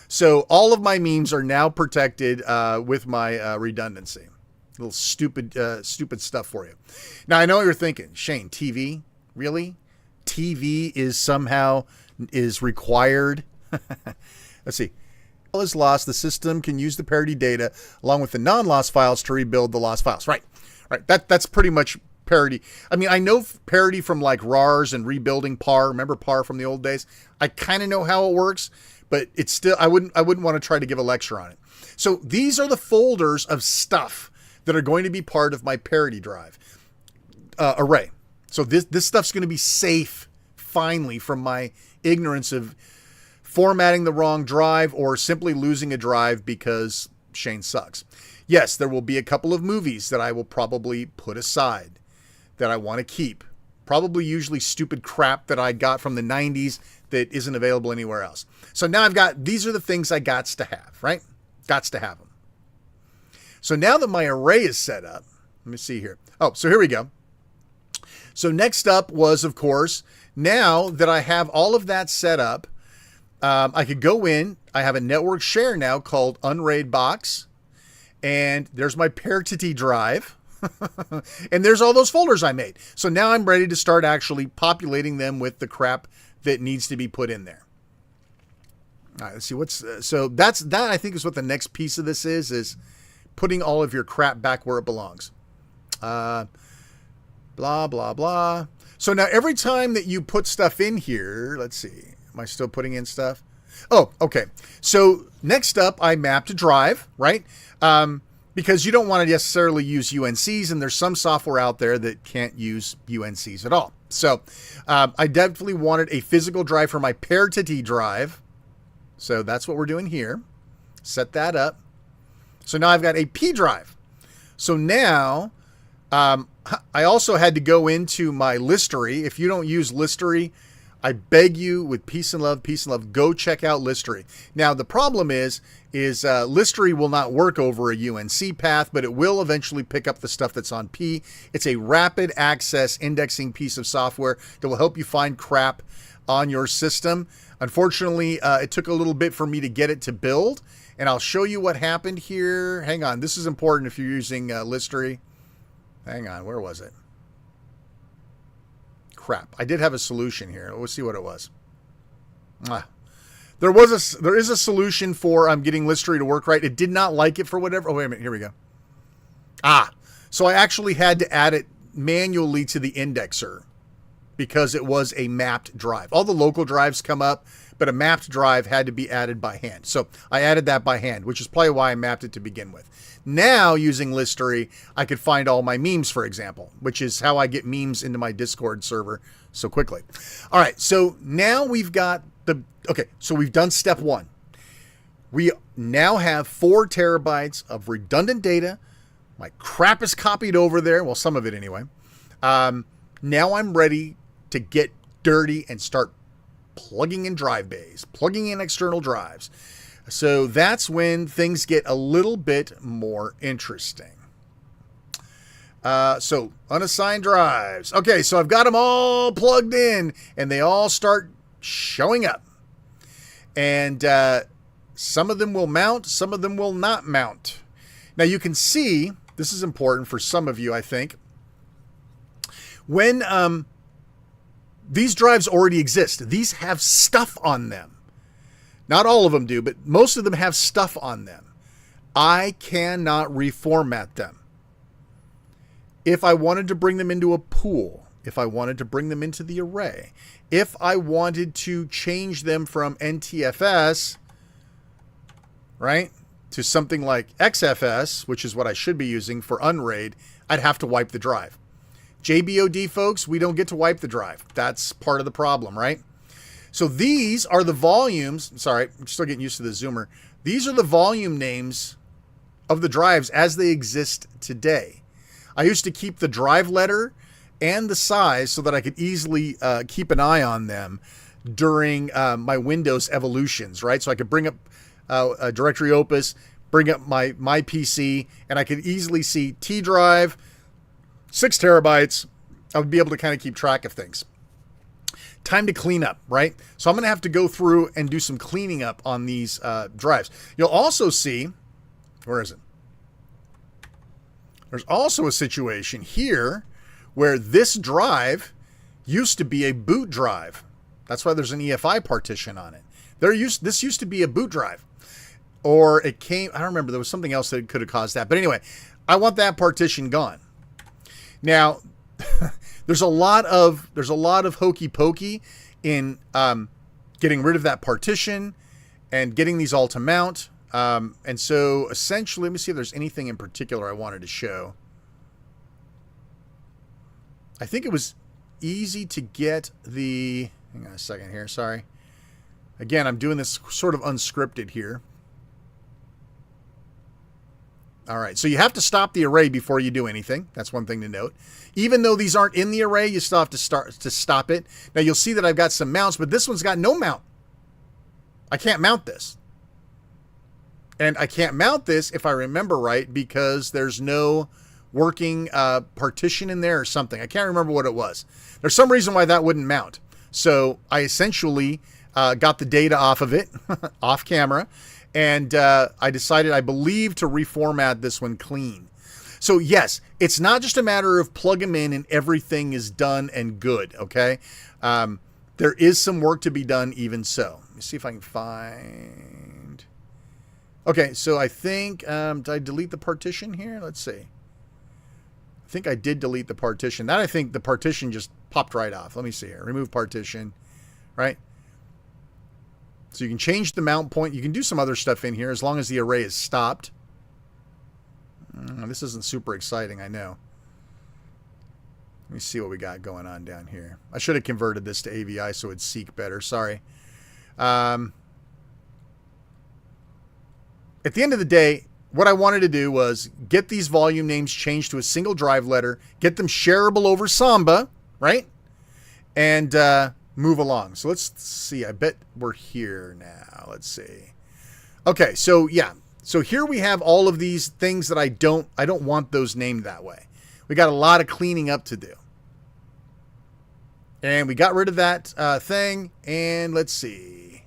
So all of my memes are now protected with my redundancy. A little stupid stuff for you. Now, I know what you're thinking. Shane, TV? Really? TV is required? Let's see. All is lost. The system can use the parity data along with the non-lost files to rebuild the lost files. Right. That's pretty much parity. I mean, I know parity from like RARs and rebuilding PAR. Remember PAR from the old days? I kind of know how it works. But it's still, I wouldn't want to try to give a lecture on it. So these are the folders of stuff that are going to be part of my parity drive array. So this stuff's going to be safe finally from my ignorance of formatting the wrong drive or simply losing a drive because Shane sucks. Yes, there will be a couple of movies that I will probably put aside that I want to keep. Probably usually stupid crap that I got from the 90s that isn't available anywhere else. So now these are the things I gots to have, right? Gots to have them. So now that my array is set up, let me see here. Oh, so here we go. So next up was, of course, now that I have all of that set up, I could go in. I have a network share now called UNRAID box. And there's my Pair2T drive. And there's all those folders I made. So now I'm ready to start actually populating them with the crap that needs to be put in there. All right, let's see what's... so that I think is what the next piece of this is putting all of your crap back where it belongs. Blah, blah, blah. So now every time that you put stuff in here, let's see. Am I still putting in stuff? Oh, okay. So next up, I mapped a drive, right? Because you don't want to necessarily use UNCs, and there's some software out there that can't use UNCs at all. So I definitely wanted a physical drive for my Pair2T drive. So that's what we're doing here. Set that up. So now I've got a P drive. So now I also had to go into my Listery. If you don't use Listery, I beg you with peace and love, go check out Listery. Now, the problem is Listery will not work over a UNC path, but it will eventually pick up the stuff that's on P. It's a rapid access indexing piece of software that will help you find crap on your system. Unfortunately, it took a little bit for me to get it to build, and I'll show you what happened here. Hang on. This is important if you're using Listery. Hang on. Where was it? Crap. I did have a solution here. Let's see what it was. There is a solution for getting Listery to work right. It did not like it for whatever. Oh, wait a minute. Here we go. So I actually had to add it manually to the indexer because it was a mapped drive. All the local drives come up, but a mapped drive had to be added by hand. So I added that by hand, which is probably why I mapped it to begin with. Now, using Listery, I could find all my memes, for example, which is how I get memes into my Discord server so quickly. All right, so now we've got so we've done step one. We now have 4 terabytes of redundant data. My crap is copied over there. Well, some of it anyway. Now I'm ready to get dirty and start plugging in drive bays, plugging in external drives. So that's when things get a little bit more interesting. So unassigned drives. Okay, so I've got them all plugged in and they all start showing up. And some of them will mount, some of them will not mount. Now you can see, this is important for some of you, I think. When these drives already exist, these have stuff on them. Not all of them do, but most of them have stuff on them. I cannot reformat them. If I wanted to bring them into a pool, if I wanted to bring them into the array, if I wanted to change them from NTFS, right, to something like XFS, which is what I should be using for UNRAID, I'd have to wipe the drive. JBOD, folks, we don't get to wipe the drive. That's part of the problem, right? So these are the volumes. Sorry, I'm still getting used to the zoomer. These are the volume names of the drives as they exist today. I used to keep the drive letter and the size so that I could easily keep an eye on them during my Windows evolutions, right? So I could bring up a directory opus, bring up my PC, and I could easily see T drive, 6 terabytes. I would be able to kind of keep track of things. Time to clean up, right? So I'm going to have to go through and do some cleaning up on these drives. You'll also see, where is it? There's also a situation here where this drive used to be a boot drive. That's why there's an EFI partition on it. This used to be a boot drive. Or it came, I don't remember, there was something else that could have caused that. But anyway, I want that partition gone. Now, there's a lot of hokey pokey in getting rid of that partition and getting these all to mount. And so essentially, let me see if there's anything in particular I wanted to show. I think it was easy to get the, hang on a second here, sorry. Again, I'm doing this sort of unscripted here. All right, so you have to stop the array before you do anything. That's one thing to note. Even though these aren't in the array, you still have to stop it. Now you'll see that I've got some mounts, but this one's got no mount. I can't mount this. And I can't mount this, if I remember right, because there's no working partition in there or something. I can't remember what it was. There's some reason why that wouldn't mount. So I essentially got the data off of it, off camera, and I decided, I believe, to reformat this one clean. So yes, it's not just a matter of plug them in and everything is done and good, okay? There is some work to be done even so. Let me see if I can find... Okay, so I think, did I delete the partition here? Let's see. I think I did delete the partition. That, I think the partition just popped right off. Let me see here. Remove partition, right? So you can change the mount point. You can do some other stuff in here as long as the array is stopped. This isn't super exciting, I know. Let me see what we got going on down here. I should have converted this to AVI so it'd seek better. Sorry. At the end of the day, what I wanted to do was get these volume names changed to a single drive letter, get them shareable over Samba, right? And move along. So let's see. I bet we're here now. Let's see. Okay, so yeah. So here we have all of these things that I don't want those named that way. We got a lot of cleaning up to do. And we got rid of that thing. And let's see.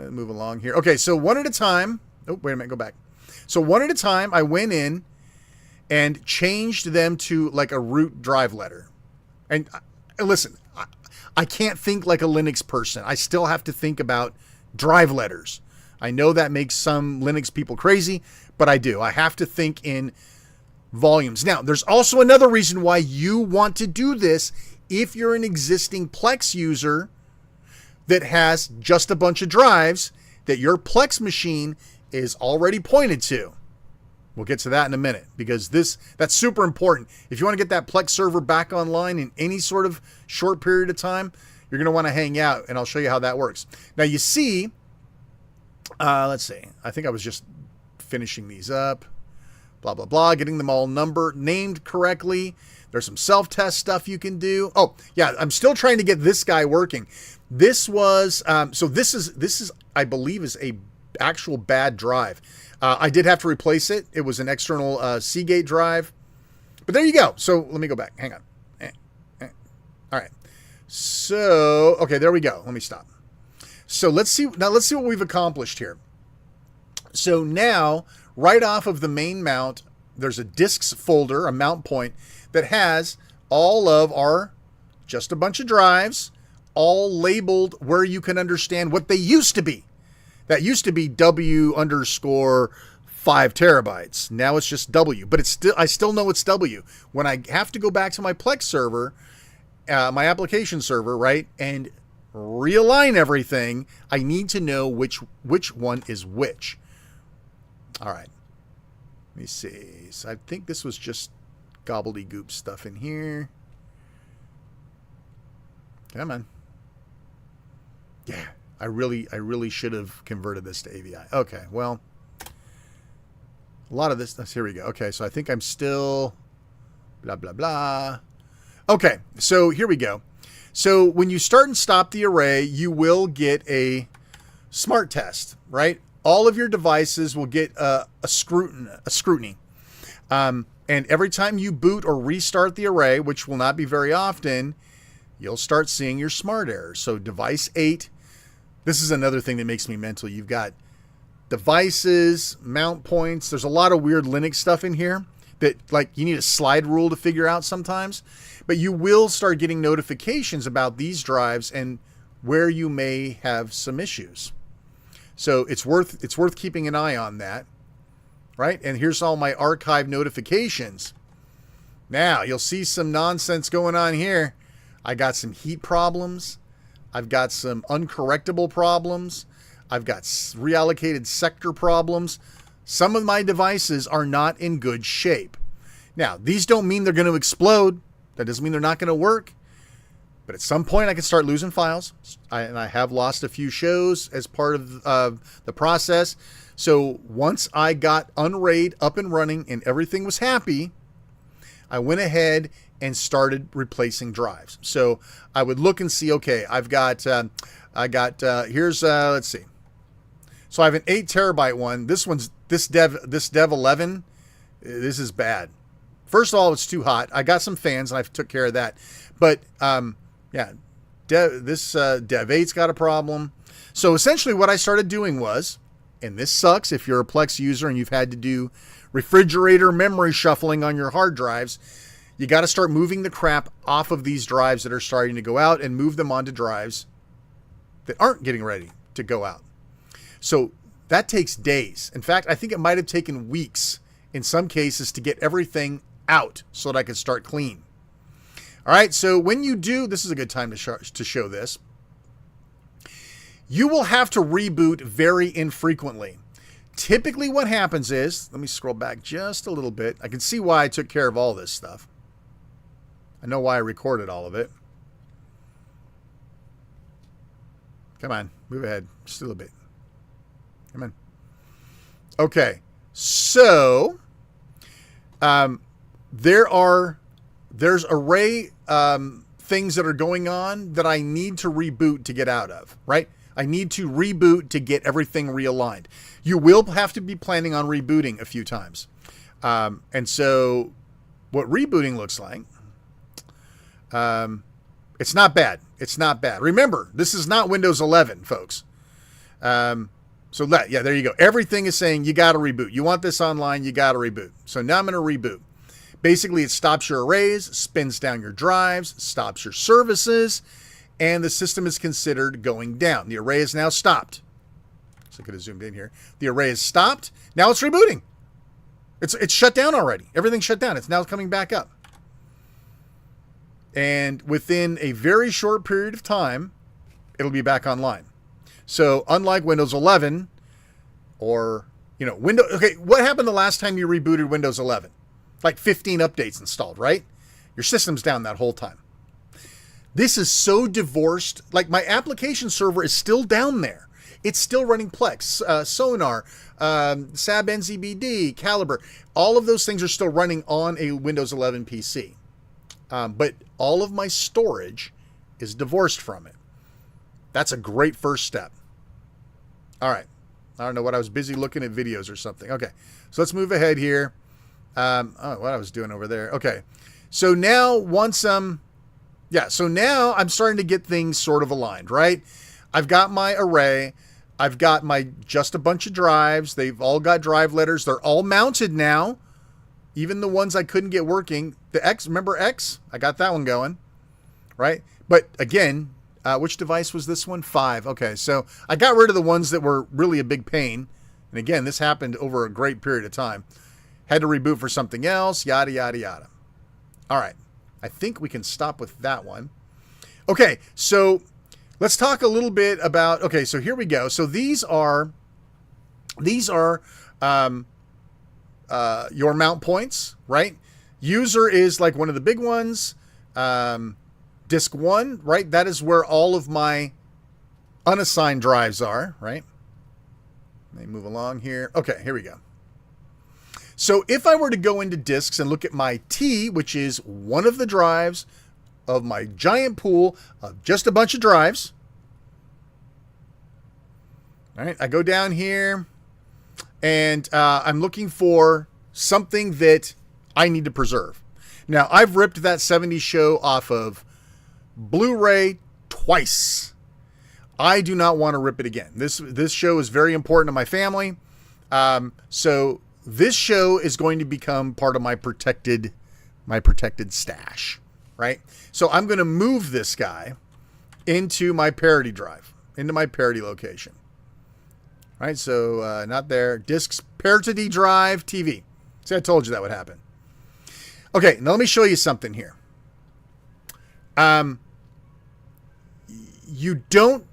Move along here. Okay, so one at a time. Oh, wait a minute. Go back. So one at a time, I went in and changed them to like a root drive letter. And listen, I can't think like a Linux person. I still have to think about drive letters. I know that makes some Linux people crazy, but I do. I have to think in volumes. Now, there's also another reason why you want to do this if you're an existing Plex user that has just a bunch of drives that your Plex machine is already pointed to. We'll get to that in a minute because that's super important. If you want to get that Plex server back online in any sort of short period of time, you're going to want to hang out, and I'll show you how that works. Now, you see... let's see. I think I was just finishing these up. Blah, blah, blah. Getting them all named correctly. There's some self-test stuff you can do. Oh, yeah. I'm still trying to get this guy working. This was, so this is, I believe, is a actual bad drive. I did have to replace it. It was an external Seagate drive. But there you go. So let me go back. Hang on. All right. So, okay, there we go. Let me stop. So let's see what we've accomplished here. So now, right off of the main mount, there's a disks folder, a mount point, that has all of our, just a bunch of drives, all labeled where you can understand what they used to be. That used to be W_5 terabytes. Now it's just W, but I still know it's W. When I have to go back to my Plex server, my application server, right, and realign everything, I need to know which one is which. All right. Let me see. So I think this was just gobbledygook stuff in here. Come on. Yeah, I really should have converted this to AVI. Okay, well, a lot of this, here we go. Okay, so I think I'm still blah, blah, blah. Okay, so here we go. So when you start and stop the array, you will get a smart test, right? All of your devices will get a scrutiny. And every time you boot or restart the array, which will not be very often, you'll start seeing your smart errors. So device 8, this is another thing that makes me mental. You've got devices, mount points. There's a lot of weird Linux stuff in here that, like, you need a slide rule to figure out sometimes. But you will start getting notifications about these drives and where you may have some issues. So it's worth keeping an eye on that, right? And here's all my archive notifications. Now, you'll see some nonsense going on here. I got some heat problems. I've got some uncorrectable problems. I've got reallocated sector problems. Some of my devices are not in good shape. Now, these don't mean they're going to explode. That doesn't mean they're not going to work. But at some point, I can start losing files. And I have lost a few shows as part of the process. So once I got UNRAID up and running and everything was happy, I went ahead and started replacing drives. So I would look and see, okay, let's see. So I have an 8 terabyte one. This dev 11. This is bad. First of all, it's too hot. I got some fans and I took care of that. But yeah, Dev 8's got a problem. So essentially what I started doing was, and this sucks if you're a Plex user and you've had to do refrigerator memory shuffling on your hard drives, you got to start moving the crap off of these drives that are starting to go out and move them onto drives that aren't getting ready to go out. So that takes days. In fact, I think it might have taken weeks in some cases to get everything out so that I could start clean. All right, so when you do, this is a good time to show this. You will have to reboot very infrequently. Typically what happens is, let me scroll back just a little bit. I can see why I took care of all this stuff. I know why I recorded all of it. Come on, move ahead just a little bit. Come on. Okay, so there's array things that are going on that I need to reboot to get out of, right? I need to reboot to get everything realigned. You will have to be planning on rebooting a few times. And so what rebooting looks like, it's not bad. It's not bad. Remember, this is not Windows 11, folks. So there you go. Everything is saying you got to reboot. You want this online, you got to reboot. So now I'm going to reboot. Basically, it stops your arrays, spins down your drives, stops your services, and the system is considered going down. The array is now stopped. So I could have zoomed in here. The array is stopped. Now it's rebooting. It's shut down already. Everything's shut down. It's now coming back up. And within a very short period of time, it'll be back online. So unlike Windows 11 or, okay, what happened the last time you rebooted Windows 11? Like 15 updates installed, right? Your system's down that whole time. This is so divorced. Like my application server is still down there. It's still running Plex, Sonar, SAB NZBD, Calibre. All of those things are still running on a Windows 11 PC. But all of my storage is divorced from it. That's a great first step. All right. I don't know what I was busy looking at videos or something. Okay. So let's move ahead here. What I was doing over there. Okay. So now so now I'm starting to get things sort of aligned, right? I've got my array. I've got just a bunch of drives. They've all got drive letters. They're all mounted now. Even the ones I couldn't get working. The X, remember X? I got that one going, right? But again, which device was this one? 5. Okay, so I got rid of the ones that were really a big pain. And again, this happened over a great period of time. Had to reboot for something else, yada, yada, yada. All right, I think we can stop with that one. Okay, so let's talk a little bit about, okay, so here we go. So these are your mount points, right? User is like one of the big ones. Disk 1, right? That is where all of my unassigned drives are, right? Let me move along here. Okay, here we go. So if I were to go into disks and look at my T, which is one of the drives of my giant pool of just a bunch of drives. All right, I go down here and I'm looking for something that I need to preserve. Now, I've ripped that 70s show off of Blu-ray twice. I do not want to rip it again. This show is very important to my family. So this show is going to become part of my protected stash, right? So I'm going to move this guy into my parity drive, into my parity location. Right, so not there. Disks, parity drive, TV. See, I told you that would happen. Okay, now let me show you something here. You don't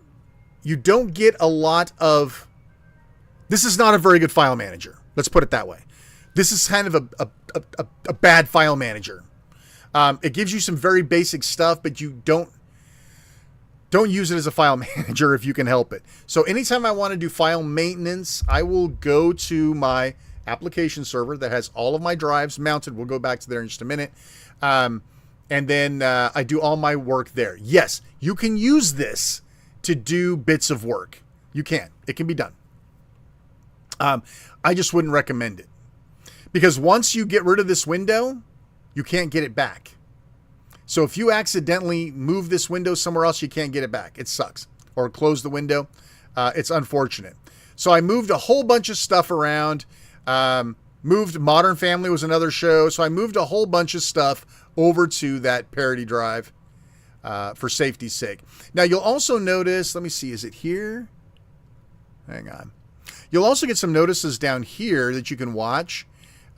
get a lot of. This is not a very good file manager. Let's put it that way. This is kind of a bad file manager. It gives you some very basic stuff, but you don't use it as a file manager if you can help it. So anytime I want to do file maintenance, I will go to my application server that has all of my drives mounted. We'll go back to there in just a minute. And then I do all my work there. Yes, you can use this to do bits of work. You can. It can be done. I just wouldn't recommend it. Because once you get rid of this window, you can't get it back. So if you accidentally move this window somewhere else, you can't get it back. It sucks. Or close the window. It's unfortunate. So I moved a whole bunch of stuff around. Moved Modern Family was another show. So I moved a whole bunch of stuff over to that parity drive for safety's sake. Now you'll also notice, let me see, is it here? Hang on. You'll also get some notices down here that you can watch.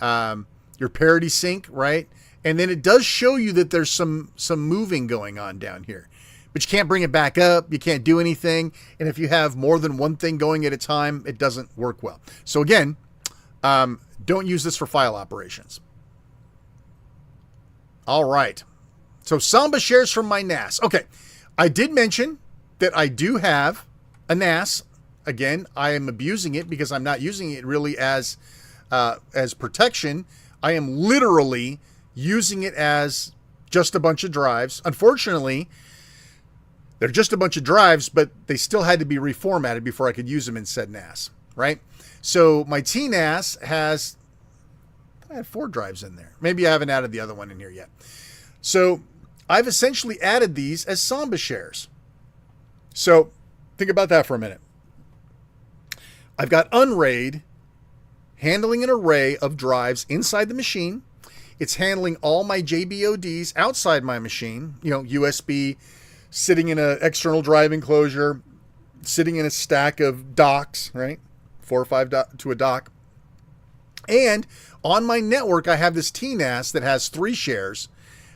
Your parity sync, right? And then it does show you that there's some moving going on down here. But you can't bring it back up. You can't do anything. And if you have more than one thing going at a time, it doesn't work well. So again, don't use this for file operations. All right. So Samba shares from my NAS. Okay. I did mention that I do have a NAS. Again, I am abusing it because I'm not using it really as protection. I am literally using it as just a bunch of drives. Unfortunately, they're just a bunch of drives, but they still had to be reformatted before I could use them in said NAS, right? So my TNAS has, I had 4 drives in there. Maybe I haven't added the other one in here yet. So I've essentially added these as Samba shares. So think about that for a minute. I've got UNRAID handling an array of drives inside the machine. It's handling all my JBODs outside my machine, USB, sitting in an external drive enclosure, sitting in a stack of docks, right? 4 or 5 to a dock. And on my network, I have this TNAS that has 3 shares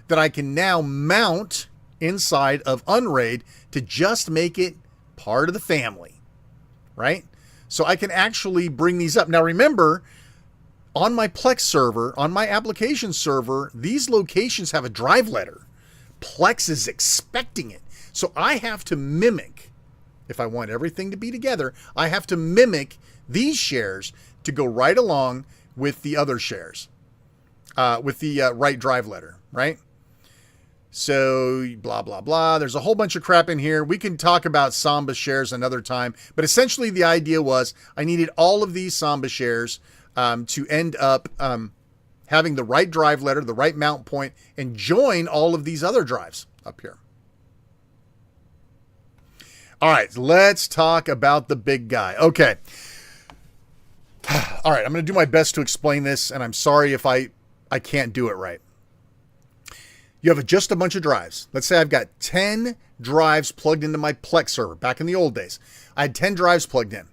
that I can now mount inside of UNRAID to just make it part of the family, right? So I can actually bring these up. Now remember, on my Plex server, on my application server, these locations have a drive letter. Plex is expecting it. So I have to mimic, if I want everything to be together, I have to mimic these shares to go right along with the other shares, with the right drive letter, right? So blah, blah, blah. There's a whole bunch of crap in here. We can talk about Samba shares another time. But essentially the idea was I needed all of these Samba shares to end up having the right drive letter, the right mount point, and join all of these other drives up here. All right, let's talk about the big guy. Okay. All right, I'm going to do my best to explain this, and I'm sorry if I can't do it right. You have just a bunch of drives. Let's say I've got 10 drives plugged into my Plex server. Back in the old days, I had 10 drives plugged in.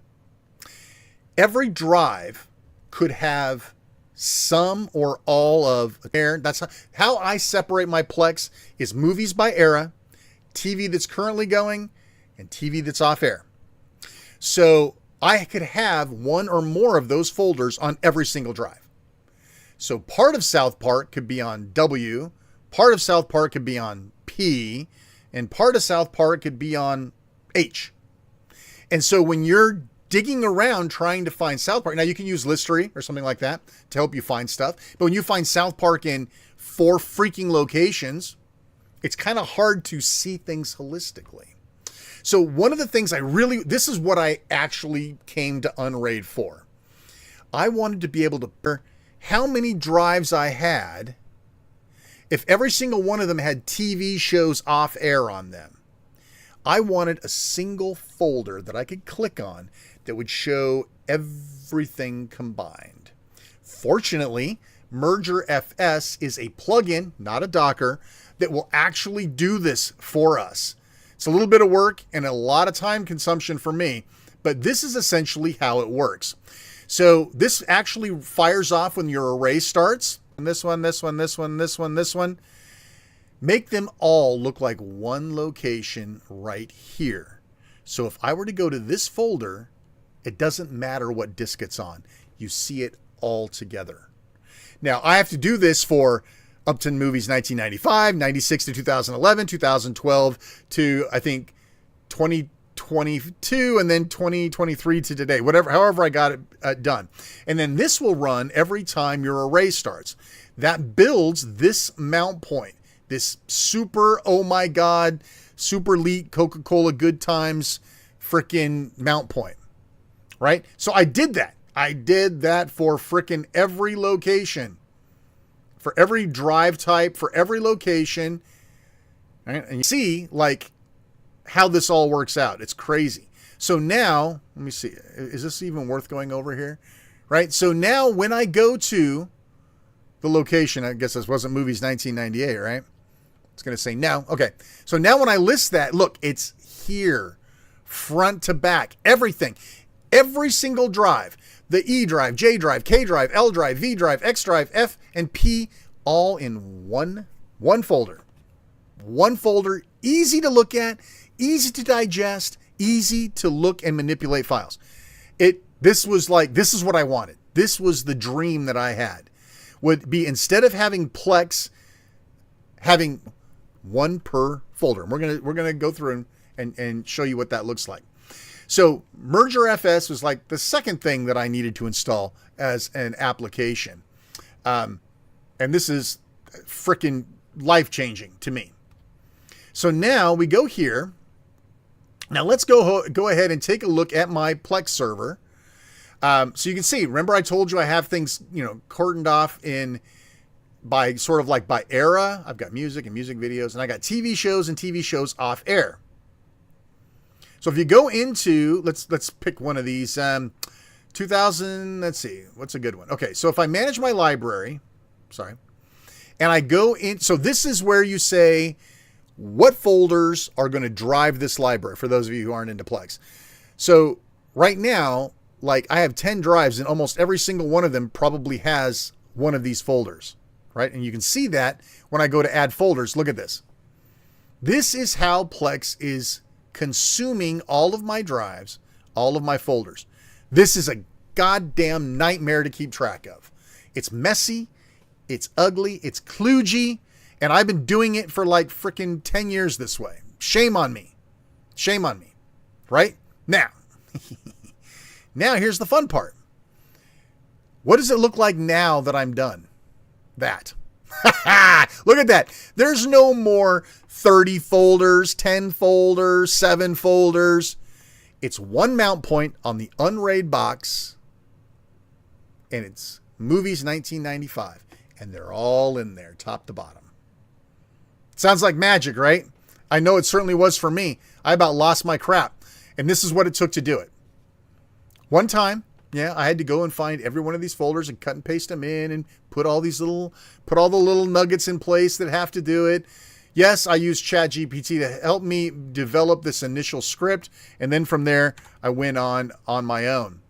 Every drive could have some or all of air. That's how I separate my Plex is movies by era, TV that's currently going, and TV that's off air. So I could have one or more of those folders on every single drive. So part of South Park could be on W, part of South Park could be on P, and part of South Park could be on H. And so when you're digging around trying to find South Park, now you can use Listery or something like that to help you find stuff. But when you find South Park in 4 freaking locations, it's kind of hard to see things holistically. So one of the things this is what I actually came to UNRAID for. I wanted to be able to how many drives I had if every single one of them had TV shows off air on them. I wanted a single folder that I could click on that would show everything combined. Fortunately, Merger FS is a plugin, not a Docker, that will actually do this for us. It's a little bit of work and a lot of time consumption for me, but this is essentially how it works. So this actually fires off when your array starts. And this one, this one, this one, this one, this one. Make them all look like one location right here. So if I were to go to this folder, it doesn't matter what disk it's on. You see it all together. Now, I have to do this for Upton Movies 1995, 96 to 2011, 2012 to, I think, 2022, and then 2023 to today, however I got it done. And then this will run every time your array starts. That builds this mount point, this super, oh my God, super elite Coca-Cola Good Times freaking mount point, right? So I did that. I did that for freaking every location. For every drive type, for every location, Right? And you see like how this all works out. It's crazy. So now, let me see. Is this even worth going over here? Right? So now when I go to the location, I guess this wasn't Movies 1998, right? It's going to say no. Okay. So now when I list that, look, it's here. Front to back. Everything. Every single drive. The E drive, J drive, K drive, L drive, V drive, X drive, F, and P, all in one folder. One folder, easy to look at, easy to digest, easy to look and manipulate files. This is what I wanted. This was the dream that I had. Would be, instead of having Plex, having one per folder. And we're gonna go through and show you what that looks like. So Merger FS was like the second thing that I needed to install as an application. And this is freaking life-changing to me. So now we go here. Now let's go ahead and take a look at my Plex server. So you can see, remember I told you I have things, cordoned off by sort of like by era. I've got music and music videos, and I got TV shows and TV shows off air. So if you go into, let's pick one of these, 2000, let's see, what's a good one? Okay, so if I manage my library, and I go in, so this is where you say what folders are going to drive this library, for those of you who aren't into Plex. So right now, like I have 10 drives, and almost every single one of them probably has one of these folders, right? And you can see that when I go to add folders. Look at this. This is how Plex is consuming all of my drives, all of my folders. This is a goddamn nightmare to keep track of. It's messy, it's ugly, it's kludgy, and I've been doing it for like freaking 10 years this way. Shame on me. Shame on me. Right? Now, now here's the fun part. What does it look like now that I'm done? That. Look at that. There's no more 30 folders, 10 folders, 7 folders. It's one mount point on the UNRAID box, and it's Movies 1995, and they're all in there, top to bottom. Sounds like magic, right? I know it certainly was for me. I about lost my crap, and this is what it took to do it. One time, yeah, I had to go and find every one of these folders and cut and paste them in and put all the little nuggets in place that have to do it. Yes, I used ChatGPT to help me develop this initial script, and then from there, I went on my own.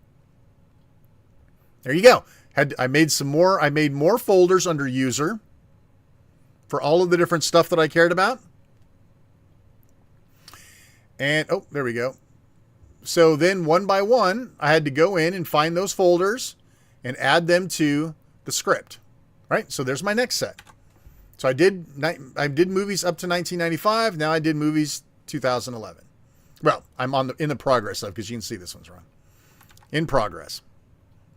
There you go. I made more folders under user for all of the different stuff that I cared about. And, oh, there we go. So then one by one, I had to go in and find those folders and add them to the script, right? So there's my next set. So I did movies up to 1995. Now I did movies 2011. Well, I'm in the progress of, because you can see this one's wrong. In progress.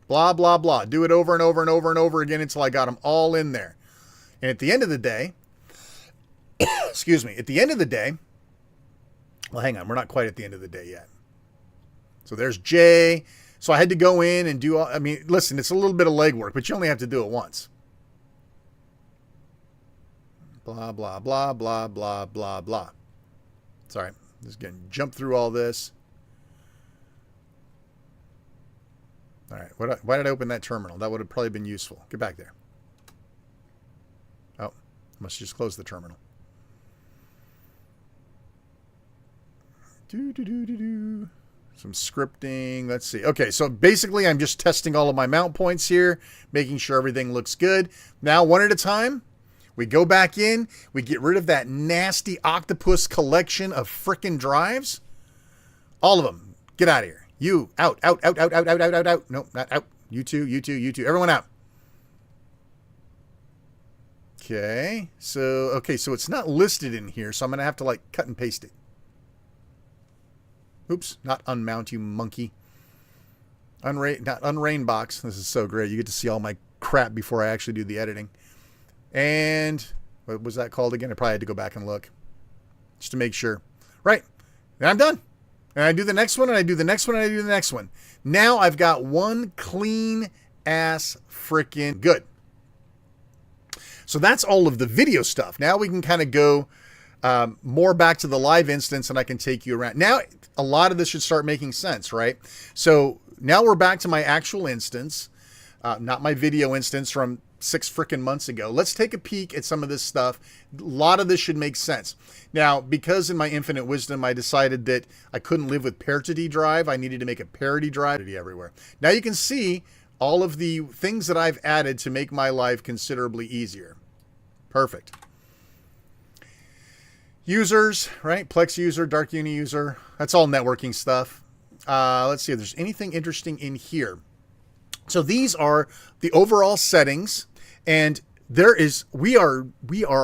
Blah, blah, blah. Do it over and over and over and over again until I got them all in there. And at the end of the day, excuse me, at the end of the day, well, hang on, we're not quite at the end of the day yet. So there's J. So I had to go in and do, listen, it's a little bit of legwork, but you only have to do it once. Blah, blah, blah, blah, blah, blah, blah. Sorry, just going to jump through all this. All right, why did I open that terminal? That would have probably been useful. Get back there. Oh, must just close the terminal. Some scripting. Let's see. Okay, so basically I'm just testing all of my mount points here, making sure everything looks good. Now, one at a time, we go back in, we get rid of that nasty octopus collection of frickin' drives. All of them. Get out of here. You, out, out, out, out, out, out, out, out, out. No, not out. You two, you two, you two. Everyone out. Okay, so it's not listed in here, so I'm going to have to, like, cut and paste it. Oops, not unmount, you monkey. Not unrain box. This is so great. You get to see all my crap before I actually do the editing. And what was that called again? I probably had to go back and look just to make sure. Right. And I'm done. And I do the next one, and I do the next one, and I do the next one. Now I've got one clean ass freaking good. So that's all of the video stuff. Now we can kind of go more back to the live instance, and I can take you around. Now, a lot of this should start making sense, right? So now we're back to my actual instance, not my video instance from 6 freaking months ago. Let's take a peek at some of this stuff. A lot of this should make sense. Now, because in my infinite wisdom, I decided that I couldn't live with parity drive. I needed to make a parity drive everywhere. Now you can see all of the things that I've added to make my life considerably easier. Perfect. Users, right? Plex user, Dark Uni user. That's all networking stuff. Let's see if there's anything interesting in here. So these are the overall settings, and we are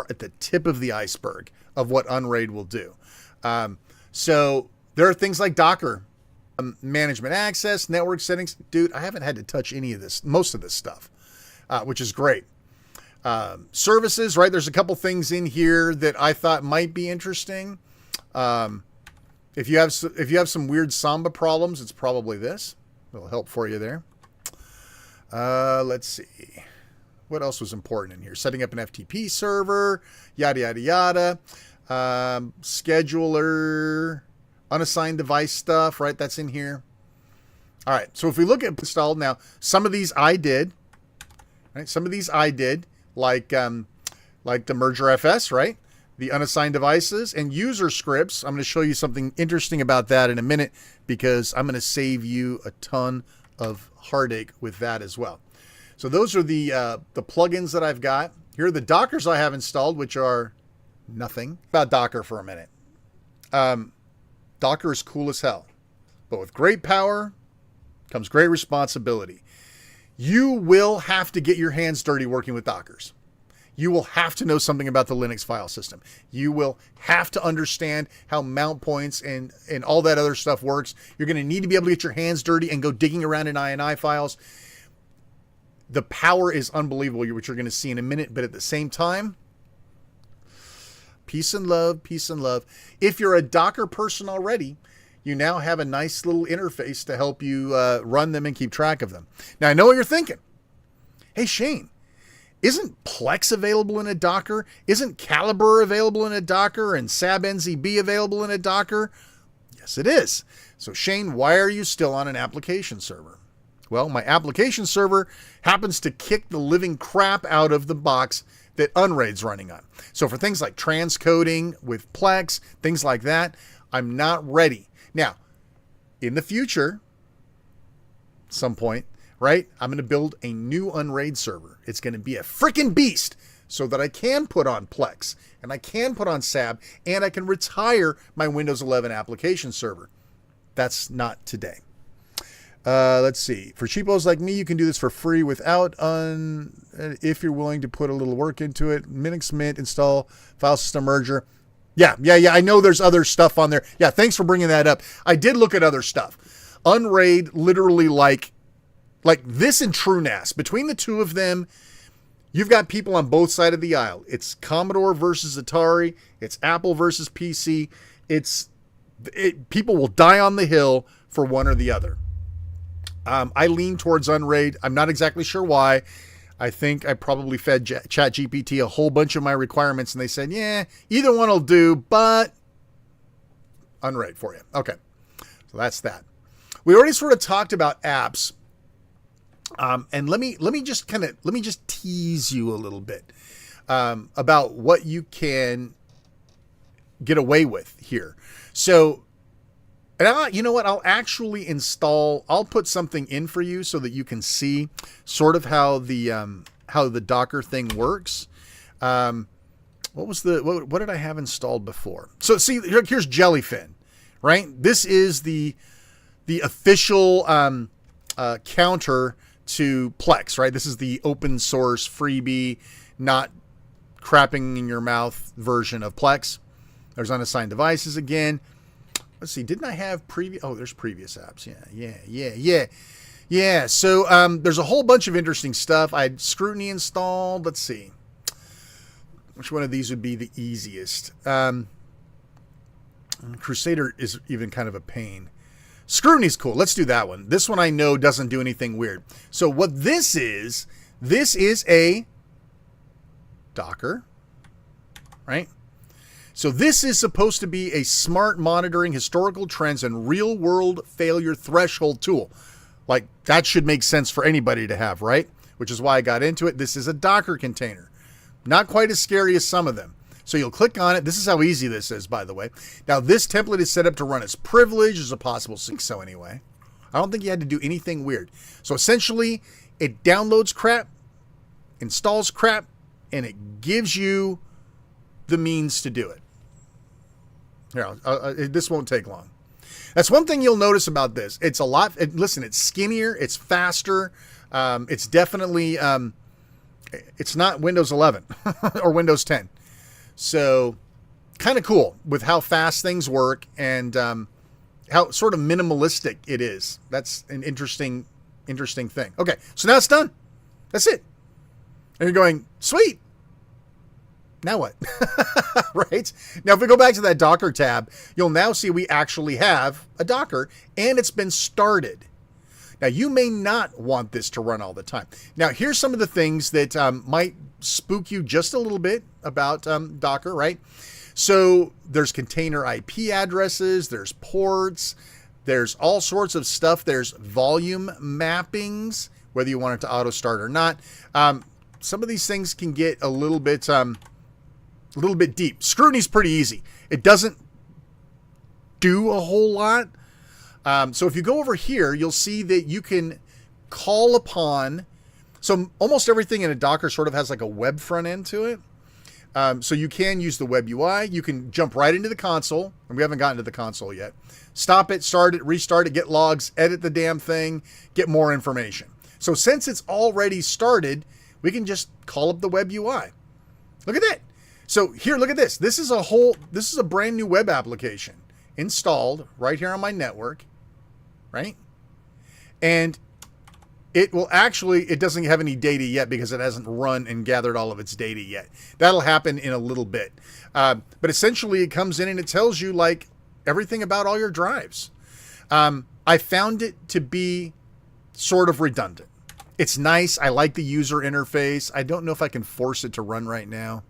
at the tip of the iceberg of what UNRAID will do. So there are things like Docker, management access, network settings. Dude, I haven't had to touch any of this, most of this stuff, which is great. Services, right? There's a couple things in here that I thought might be interesting. If you have some weird Samba problems, it's probably this. It'll help for you there. Let's see. What else was important in here? Setting up an FTP server, yada, yada, yada. Scheduler, unassigned device stuff, right? That's in here. All right. So if we look at installed now, some of these I did, right? Some of these I did, like the merger FS, right? The unassigned devices and user scripts. I'm going to show you something interesting about that in a minute, because I'm going to save you a ton of heartache with that as well. So those are the plugins that I've got. Here are the Dockers I have installed, which are nothing. About Docker for a minute. Docker is cool as hell, but with great power comes great responsibility. You will have to get your hands dirty working with Dockers. You will have to know something about the Linux file system. You will have to understand how mount points and all that other stuff works. You're going to need to be able to get your hands dirty and go digging around in INI files. The power is unbelievable, which you're going to see in a minute, but at the same time, peace and love, peace and love. If you're a Docker person already, you now have a nice little interface to help you run them and keep track of them. Now, I know what you're thinking. Hey, Shane, isn't Plex available in a Docker? Isn't Calibre available in a Docker and SAB-NZB available in a Docker? Yes, it is. So, Shane, why are you still on an application server? Well, my application server happens to kick the living crap out of the box that UNRAID's running on. So for things like transcoding with Plex, things like that, I'm not ready. Now, in the future, some point, right, I'm going to build a new UNRAID server. It's going to be a freaking beast so that I can put on Plex and I can put on SAB and I can retire my Windows 11 application server. That's not today. Let's see. For cheapos like me, you can do this for free without if you're willing to put a little work into it. Linux Mint, install file system merger. Yeah. I know there's other stuff on there. Yeah, thanks for bringing that up. I did look at other stuff. UNRAID, literally like this and TrueNAS. Between the two of them, you've got people on both sides of the aisle. It's Commodore versus Atari. It's Apple versus PC. People will die on the hill for one or the other. I lean towards UNRAID. I'm not exactly sure why. I think I probably fed ChatGPT a whole bunch of my requirements, and they said, yeah, either one will do, but UNRAID for you. Okay, so that's that. We already sort of talked about apps, and let me just tease you a little bit about what you can get away with here. So. And you know what? I'll actually I'll put something in for you so that you can see sort of how the Docker thing works. What did I have installed before? So see, here's Jellyfin, right? This is the official counter to Plex, right? This is the open source freebie, not crapping in your mouth version of Plex. There's unassigned devices again. Let's see, didn't I have previous? Oh, there's previous apps. Yeah. So there's a whole bunch of interesting stuff. I had Scrutiny installed. Let's see. Which one of these would be the easiest? Crusader is even kind of a pain. Scrutiny's cool. Let's do that one. This one I know doesn't do anything weird. So what this is a Docker, right? So this is supposed to be a smart monitoring historical trends and real world failure threshold tool. Like that should make sense for anybody to have, right? Which is why I got into it. This is a Docker container. Not quite as scary as some of them. So you'll click on it. This is how easy this is, by the way. Now this template is set up to run as privileged as a possible sync. So anyway, I don't think you had to do anything weird. So essentially it downloads crap, installs crap, and it gives you the means to do it. Here, this won't take long. That's one thing you'll notice about this. It's a lot. Listen, it's skinnier. It's faster. It's definitely, it's not Windows 11 or Windows 10. So kind of cool with how fast things work and how sort of minimalistic it is. That's an interesting thing. Okay, so now it's done. That's it. And you're going, sweet. Now what? Right? Now, if we go back to that Docker tab, you'll now see we actually have a Docker and it's been started. Now, you may not want this to run all the time. Now, here's some of the things that might spook you just a little bit about Docker, right? So there's container IP addresses, there's ports, there's all sorts of stuff. There's volume mappings, whether you want it to auto start or not. Some of these things can get a little bit deep. Scrutiny's pretty easy. It doesn't do a whole lot. So if you go over here, you'll see that you can call upon. So almost everything in a Docker sort of has like a web front end to it. So you can use the web UI. You can jump right into the console, and we haven't gotten to the console yet. Stop it, start it, restart it, get logs, edit the damn thing, get more information. So since it's already started, we can just call up the web UI. Look at that. So here, look at this. This is a brand new web application installed right here on my network, right? And it will actually, it doesn't have any data yet because it hasn't run and gathered all of its data yet. That'll happen in a little bit. But essentially it comes in and it tells you like everything about all your drives. I found it to be sort of redundant. It's nice. I like the user interface. I don't know if I can force it to run right now.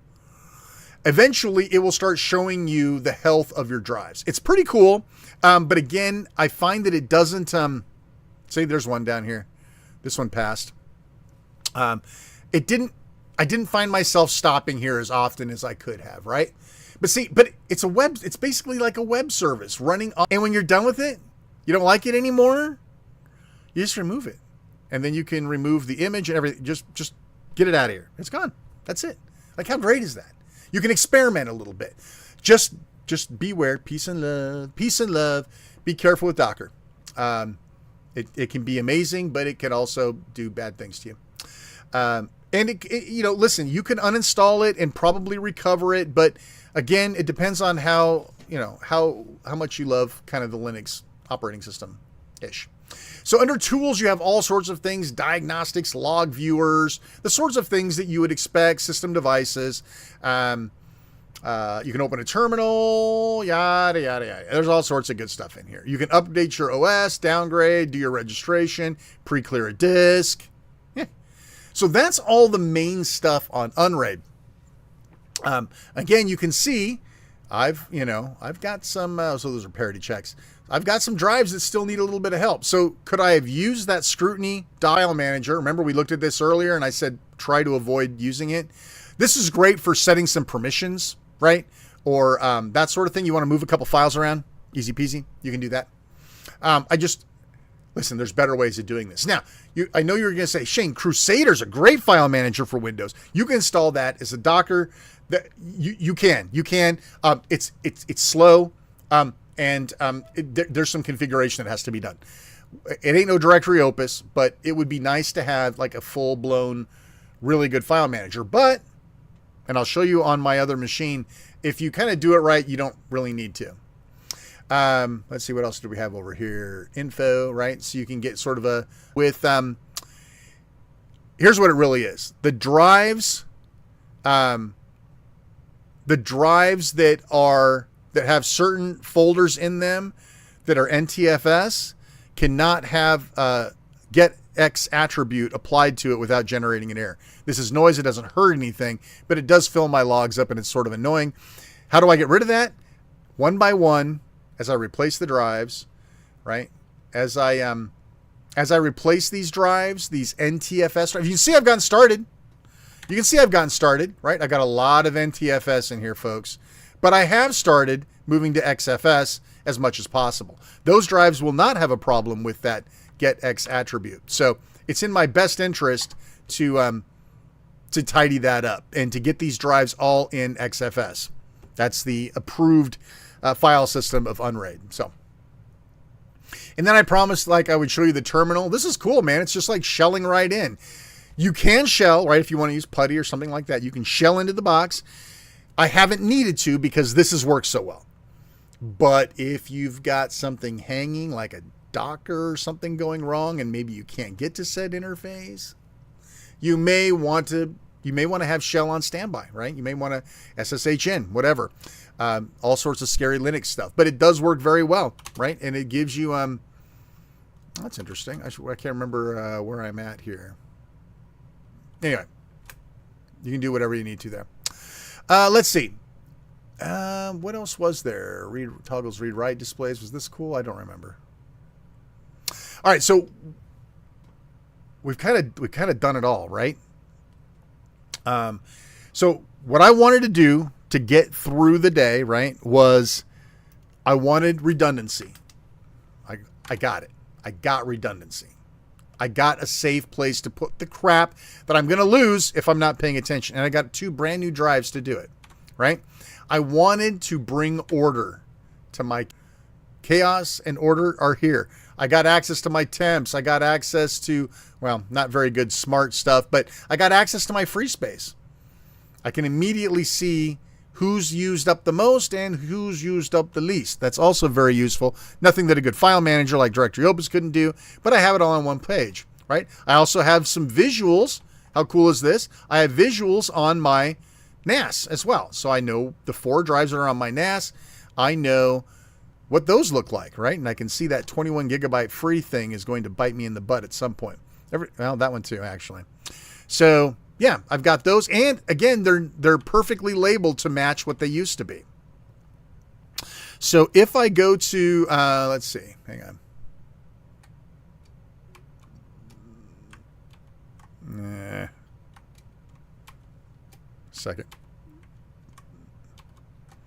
Eventually, it will start showing you the health of your drives. It's pretty cool. But again, I find that it doesn't, say there's one down here. This one passed. I didn't find myself stopping here as often as I could have, right? But it's basically like a web service running on, and when you're done with it, you don't like it anymore, you just remove it. And then you can remove the image and everything. Just get it out of here. It's gone. That's it. Like, how great is that? You can experiment a little bit. Just beware. Peace and love. Peace and love. Be careful with Docker. It can be amazing, but it can also do bad things to you. And listen, you can uninstall it and probably recover it, but again, it depends on how much you love kind of the Linux operating system ish. So under tools, you have all sorts of things, diagnostics, log viewers, the sorts of things that you would expect, system devices. You can open a terminal, yada, yada, yada. There's all sorts of good stuff in here. You can update your OS, downgrade, do your registration, pre-clear a disk. Yeah. So that's all the main stuff on UNRAID. Again, you can see I've got some, so those are parity checks. I've got some drives that still need a little bit of help. So could I have used that scrutiny dial manager? Remember we looked at this earlier and I said, try to avoid using it. This is great for setting some permissions, right? Or that sort of thing. You want to move a couple files around, easy peasy. You can do that. Listen, there's better ways of doing this. Now, I know you're going to say, Shane, Crusader's a great file manager for Windows. You can install that as a Docker. That you can. It's slow. There's some configuration that has to be done. It ain't no directory opus, but it would be nice to have like a full-blown, really good file manager. But, and I'll show you on my other machine, if you kind of do it right, you don't really need to. Let's see, what else do we have over here? Info, right? So you can get sort of here's what it really is. The drives that have certain folders in them that are NTFS cannot have getX attribute applied to it without generating an error. This is noise. It doesn't hurt anything, but it does fill my logs up and it's sort of annoying. How do I get rid of that? One by one, as I replace the drives, right? As I replace these drives, these NTFS drives, you can see I've gotten started. You can see I've gotten started, right? I got a lot of NTFS in here, folks. But I have started moving to XFS as much as possible. Those drives will not have a problem with that getX attribute. So it's in my best interest to tidy that up and to get these drives all in XFS. That's the approved file system of UNRAID. So, and then I promised like I would show you the terminal. This is cool, man. It's just like shelling right in. You can shell, right? If you want to use putty or something like that, you can shell into the box. I haven't needed to because this has worked so well. But if you've got something hanging like a Docker or something going wrong and maybe you can't get to said interface, you may want to have shell on standby, right? You may want to SSH in, whatever. All sorts of scary Linux stuff. But it does work very well, right? And it gives you, that's interesting. I can't remember where I'm at here. Anyway, you can do whatever you need to there. Let's see. What else was there? Read toggles, read write displays. Was this cool? I don't remember. All right, so we've kind of done it all, right? So what I wanted to do to get through the day, right, was I wanted redundancy. I got it. I got redundancy. I got a safe place to put the crap that I'm going to lose if I'm not paying attention. And I got 2 brand new drives to do it, right? I wanted to bring order to my chaos, and order are here. I got access to my temps. I got access to, well, not very good smart stuff, but I got access to my free space. I can immediately see who's used up the most and who's used up the least. That's also very useful. Nothing that a good file manager like Directory Opus couldn't do, but I have it all on one page, right? I also have some visuals. How cool is this? I have visuals on my NAS as well. So I know the 4 drives that are on my NAS. I know what those look like, right? And I can see that 21 gigabyte free thing is going to bite me in the butt at some point. Well, that one too, actually. So yeah, I've got those. And again, they're perfectly labeled to match what they used to be. So if I go to, let's see, hang on. Second.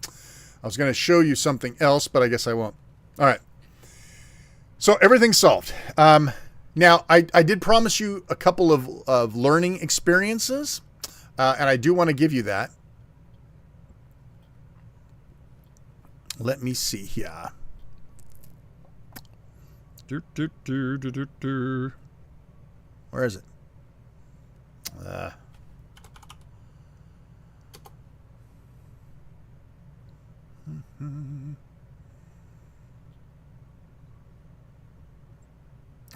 I was going to show you something else, but I guess I won't. All right. So everything's solved. Now, I did promise you a couple of learning experiences, and I do want to give you that. Let me see here. Where is it?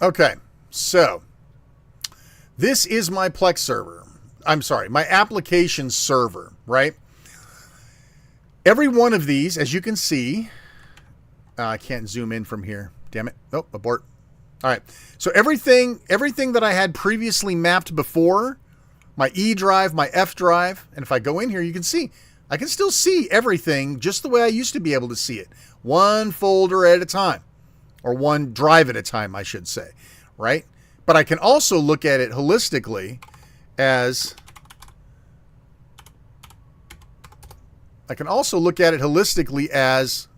Okay, so this is my Plex server. I'm sorry, my application server, right? Every one of these, as you can see, I can't zoom in from here. Damn it. Oh, abort. All right. So everything that I had previously mapped before, my E drive, my F drive, and if I go in here, you can see, I can still see everything just the way I used to be able to see it. One folder at a time, or one drive at a time, I should say, right? But I can also look at it holistically as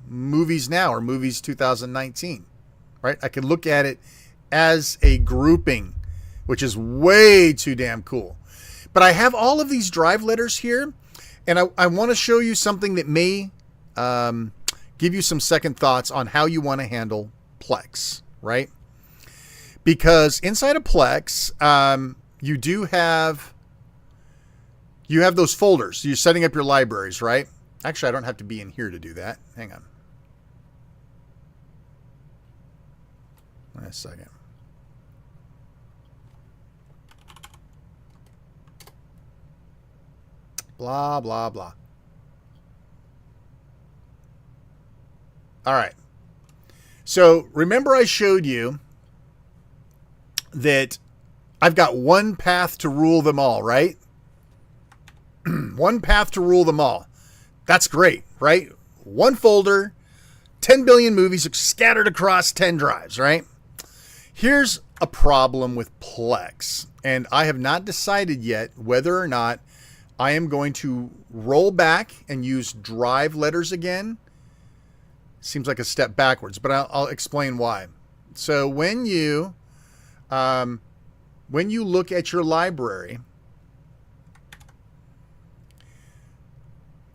Movies Now or Movies 2019, right? I can look at it as a grouping, which is way too damn cool. But I have all of these drive letters here, and I want to show you something that may give you some second thoughts on how you want to handle Plex, right? Because inside of Plex, you have those folders. You're setting up your libraries, right? Actually, I don't have to be in here to do that. Hang on. Wait a second. Blah, blah, blah. All right. So remember I showed you that I've got one path to rule them all, right? One path to rule them all. That's great, right? One folder, 10 billion movies scattered across 10 drives, right? Here's a problem with Plex, and I have not decided yet whether or not I am going to roll back and use drive letters again. Seems like a step backwards, but I'll explain why. So when you look at your library,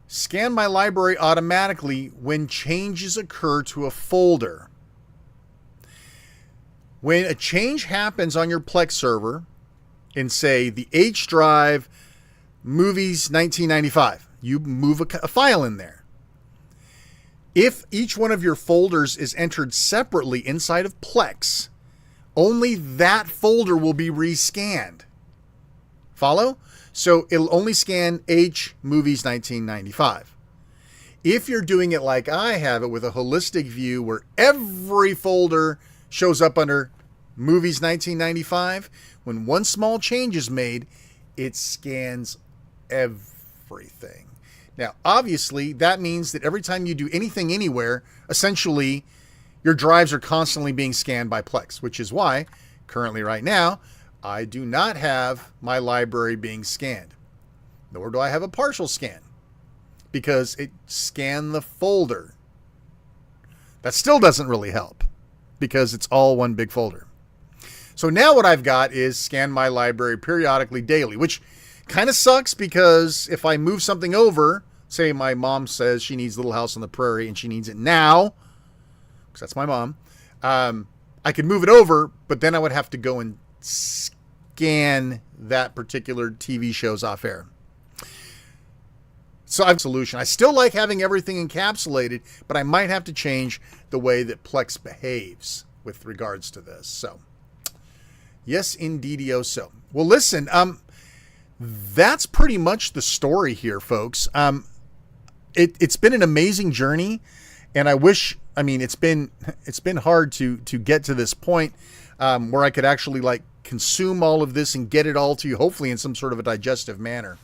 scan my library automatically when changes occur to a folder. When a change happens on your Plex server in, say, the H drive, movies 1995, you move a file in there. If each one of your folders is entered separately inside of Plex, only that folder will be rescanned. Follow? So it'll only scan H movies 1995. If you're doing it like I have it with a holistic view where every folder shows up under movies 1995, when one small change is made, it scans everything. Now, obviously, that means that every time you do anything anywhere, essentially, your drives are constantly being scanned by Plex, which is why, currently right now, I do not have my library being scanned. Nor do I have a partial scan, because it scanned the folder. That still doesn't really help, because it's all one big folder. So now what I've got is scan my library periodically daily, which kind of sucks because if I move something over, say my mom says she needs Little House on the Prairie and she needs it now, because that's my mom, I could move it over, but then I would have to go and scan that particular TV shows off air. So I have a solution. I still like having everything encapsulated, but I might have to change the way that Plex behaves with regards to this. So, yes, indeed-o so. Well, listen, that's pretty much the story here, folks. It's been an amazing journey, and it's been hard to get to this point where I could actually like consume all of this and get it all to you, hopefully in some sort of a digestive manner.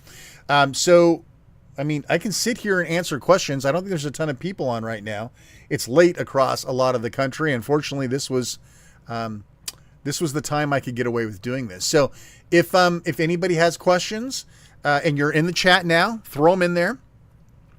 I can sit here and answer questions. I don't think there's a ton of people on right now. It's late across a lot of the country. Unfortunately, this was the time I could get away with doing this. So if anybody has questions and you're in the chat now, throw them in there.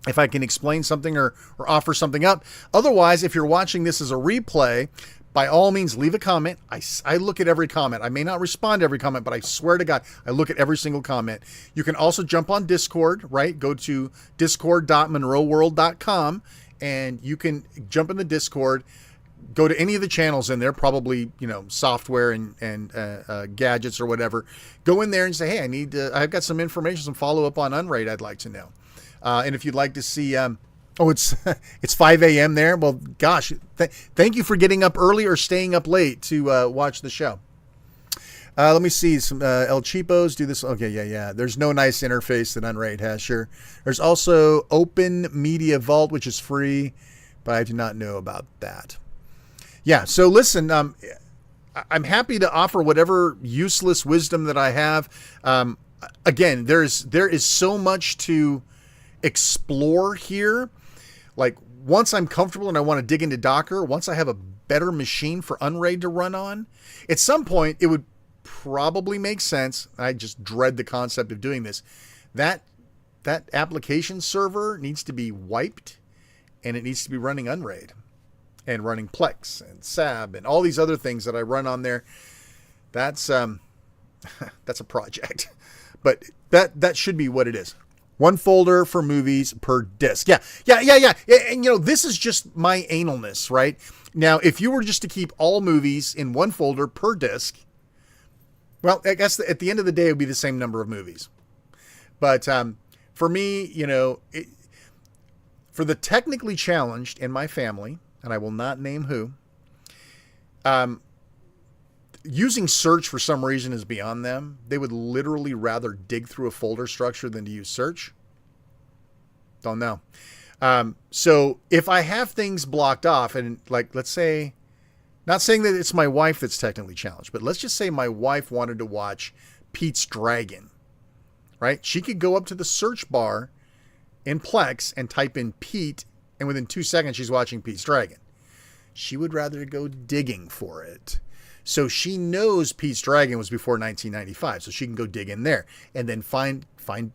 If I can explain something or offer something up. Otherwise, if you're watching this as a replay, by all means, leave a comment. I look at every comment. I may not respond to every comment, but I swear to God, I look at every single comment. You can also jump on Discord, right? Go to discord.monroeworld.com and you can jump in the Discord. Go to any of the channels in there, probably, software and gadgets or whatever. Go in there and say, hey, I've got some information, some follow-up on UNRAID I'd like to know. And if you'd like to see, it's 5 a.m. there. Well, gosh, thank you for getting up early or staying up late to watch the show. Let me see some El Cheapos do this. Okay, yeah. There's no nice interface that UNRAID has. Sure. There's also Open Media Vault, which is free, but I do not know about that. Yeah. So listen, I'm happy to offer whatever useless wisdom that I have. Again, there is so much to explore here. Like once I'm comfortable and I want to dig into Docker, once I have a better machine for UNRAID to run on, at some point it would probably make sense. I just dread the concept of doing this. That application server needs to be wiped and it needs to be running UNRAID and running Plex and SAB and all these other things that I run on there. That's a project, but that should be what it is. One folder for movies per disc. Yeah. And this is just my analness, right? Now, if you were just to keep all movies in one folder per disc, well, I guess at the end of the day, it would be the same number of movies. But for me, for the technically challenged in my family, and I will not name who, using search for some reason is beyond them. They would literally rather dig through a folder structure than to use search. Don't know. So if I have things blocked off and like, let's say, not saying that it's my wife that's technically challenged, but let's just say my wife wanted to watch Pete's Dragon, right? She could go up to the search bar in Plex and type in Pete, and within 2 seconds she's watching Pete's Dragon. She would rather go digging for it. So she knows Pete's Dragon was before 1995, so she can go dig in there and then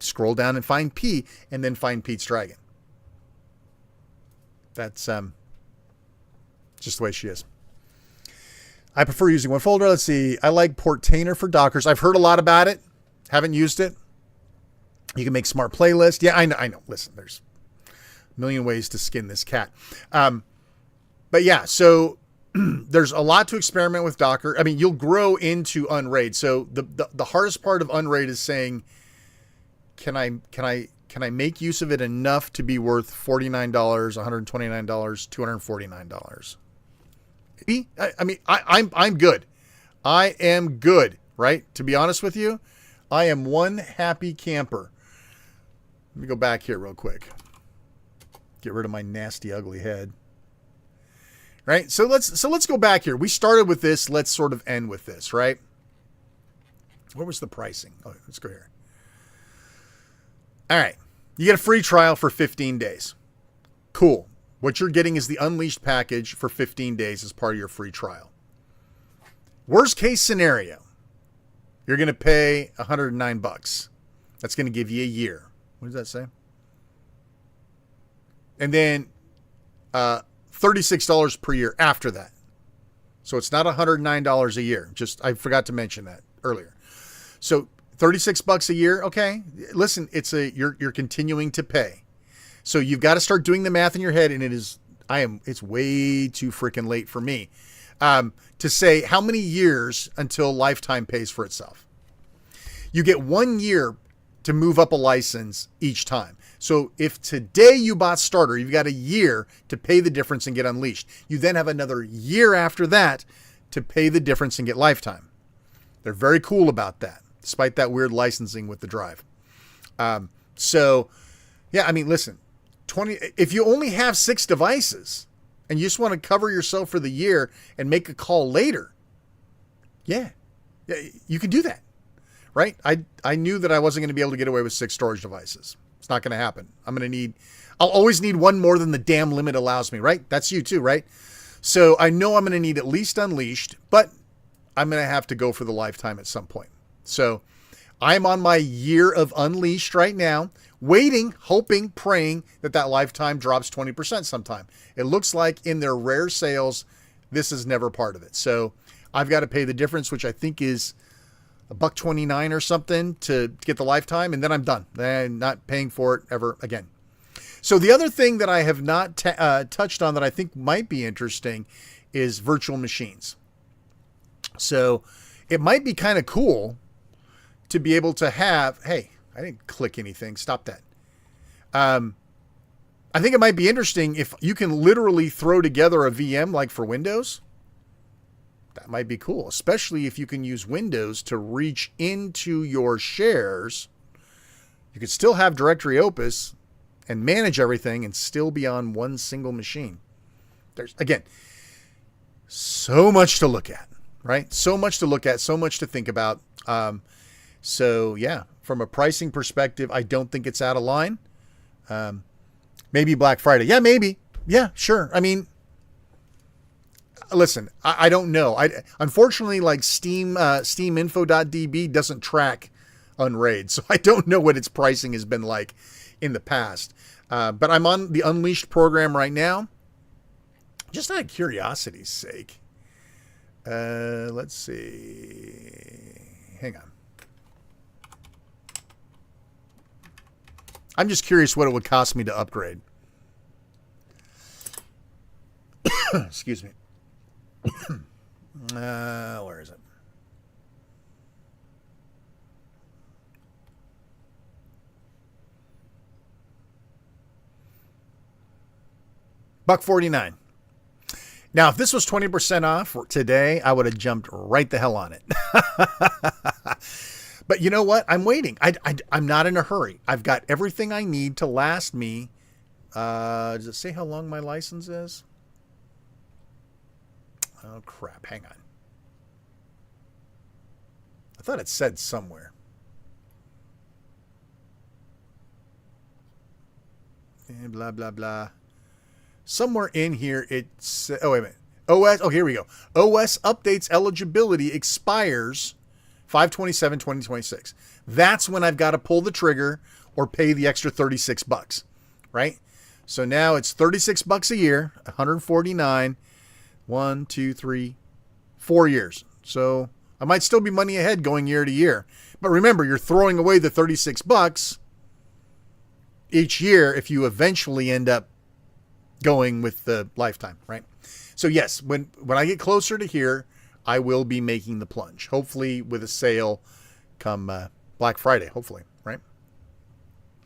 scroll down and find P, and then find Pete's Dragon. That's just the way she is. I prefer using one folder. Let's see. I like Portainer for Dockers. I've heard a lot about it. Haven't used it. You can make smart playlists. Yeah, I know. Listen, there's a million ways to skin this cat. But yeah, so there's a lot to experiment with Docker. I mean, you'll grow into UNRAID. So the hardest part of UNRAID is saying, can I make use of it enough to be worth $49, $129, $249? I mean, I'm good. I am good, right? To be honest with you, I am one happy camper. Let me go back here real quick. Get rid of my nasty, ugly head. Right? So let's go back here. We started with this. Let's sort of end with this, right? Where was the pricing? Oh, let's go here. All right. You get a free trial for 15 days. Cool. What you're getting is the Unleashed package for 15 days as part of your free trial. Worst case scenario, you're going to pay $109. That's going to give you a year. What does that say? And then $36 per year after that. So it's not $109 a year. Just, I forgot to mention that earlier. So $36 a year. Okay. Listen, you're continuing to pay. So you've got to start doing the math in your head, and it's way too freaking late for me to say how many years until lifetime pays for itself. You get 1 year to move up a license each time. So if today you bought starter, you've got a year to pay the difference and get unleashed. You then have another year after that to pay the difference and get lifetime. They're very cool about that, despite that weird licensing with the drive. So yeah, I mean, listen, if you only have 6 devices and you just want to cover yourself for the year and make a call later, yeah, you can do that, right? I knew that I wasn't going to be able to get away with 6 storage devices. It's not going to happen. I'll always need one more than the damn limit allows me, right? That's you too, right? So I know I'm going to need at least Unleashed, but I'm going to have to go for the lifetime at some point. So I'm on my year of Unleashed right now, waiting, hoping, praying that lifetime drops 20% sometime. It looks like in their rare sales, this is never part of it. So I've got to pay the difference, which I think is $129 or something to get the lifetime, and then I'm done. I'm not paying for it ever again. So the other thing that I have not touched on that I think might be interesting is virtual machines. So it might be kind of cool to be able to have, hey, I didn't click anything. Stop that. I think it might be interesting if you can literally throw together a VM like for Windows. That might be cool, especially if you can use Windows to reach into your shares. You could still have Directory Opus and manage everything and still be on one single machine. There's, again, so much to look at, right? So much to look at, so much to think about. So yeah, from a pricing perspective, I don't think it's out of line. Maybe Black Friday. Yeah, maybe. Yeah, sure. I mean, listen, I don't know. Unfortunately, like steaminfo.db doesn't track UNRAID, so I don't know what its pricing has been like in the past. But I'm on the Unleashed program right now, just out of curiosity's sake. Let's see. Hang on. I'm just curious what it would cost me to upgrade. Excuse me. Where is it? $149. Now, if this was 20% off today, I would have jumped right the hell on it. But you know what? I'm waiting. I'm not in a hurry. I've got everything I need to last me. Does it say how long my license is? Oh, crap. Hang on. I thought it said somewhere. and blah, blah, blah. Somewhere in here, it's, oh, wait a minute. OS, oh, here we go. OS updates eligibility expires 5/27/2026. That's when I've got to pull the trigger or pay the extra $36, right? So now it's $36 a year, 149, 1, 2, 3, 4 years. So I might still be money ahead going year to year. But remember, you're throwing away the $36 each year if you eventually end up going with the lifetime, right? So yes, when I get closer to here, I will be making the plunge. Hopefully with a sale come Black Friday, hopefully, right?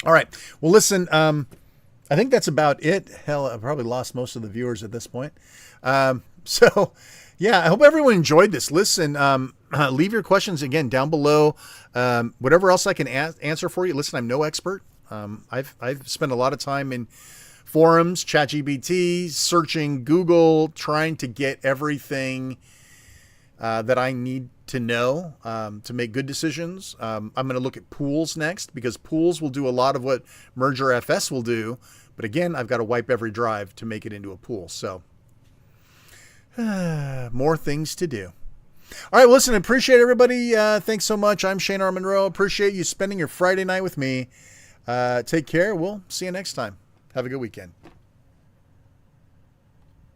All right. Well, listen, I think that's about it. Hell, I've probably lost most of the viewers at this point. So yeah, I hope everyone enjoyed this. Listen, leave your questions again down below. Whatever else I can answer for you. Listen, I'm no expert. I've spent a lot of time in forums, ChatGPT, searching Google, trying to get everything that I need to know to make good decisions. I'm going to look at pools next because pools will do a lot of what Merger FS will do. But again, I've got to wipe every drive to make it into a pool. So more things to do. All right, well, listen, I appreciate everybody. Thanks so much. I'm Shane R. Monroe. Appreciate you spending your Friday night with me. Take care. We'll see you next time. Have a good weekend.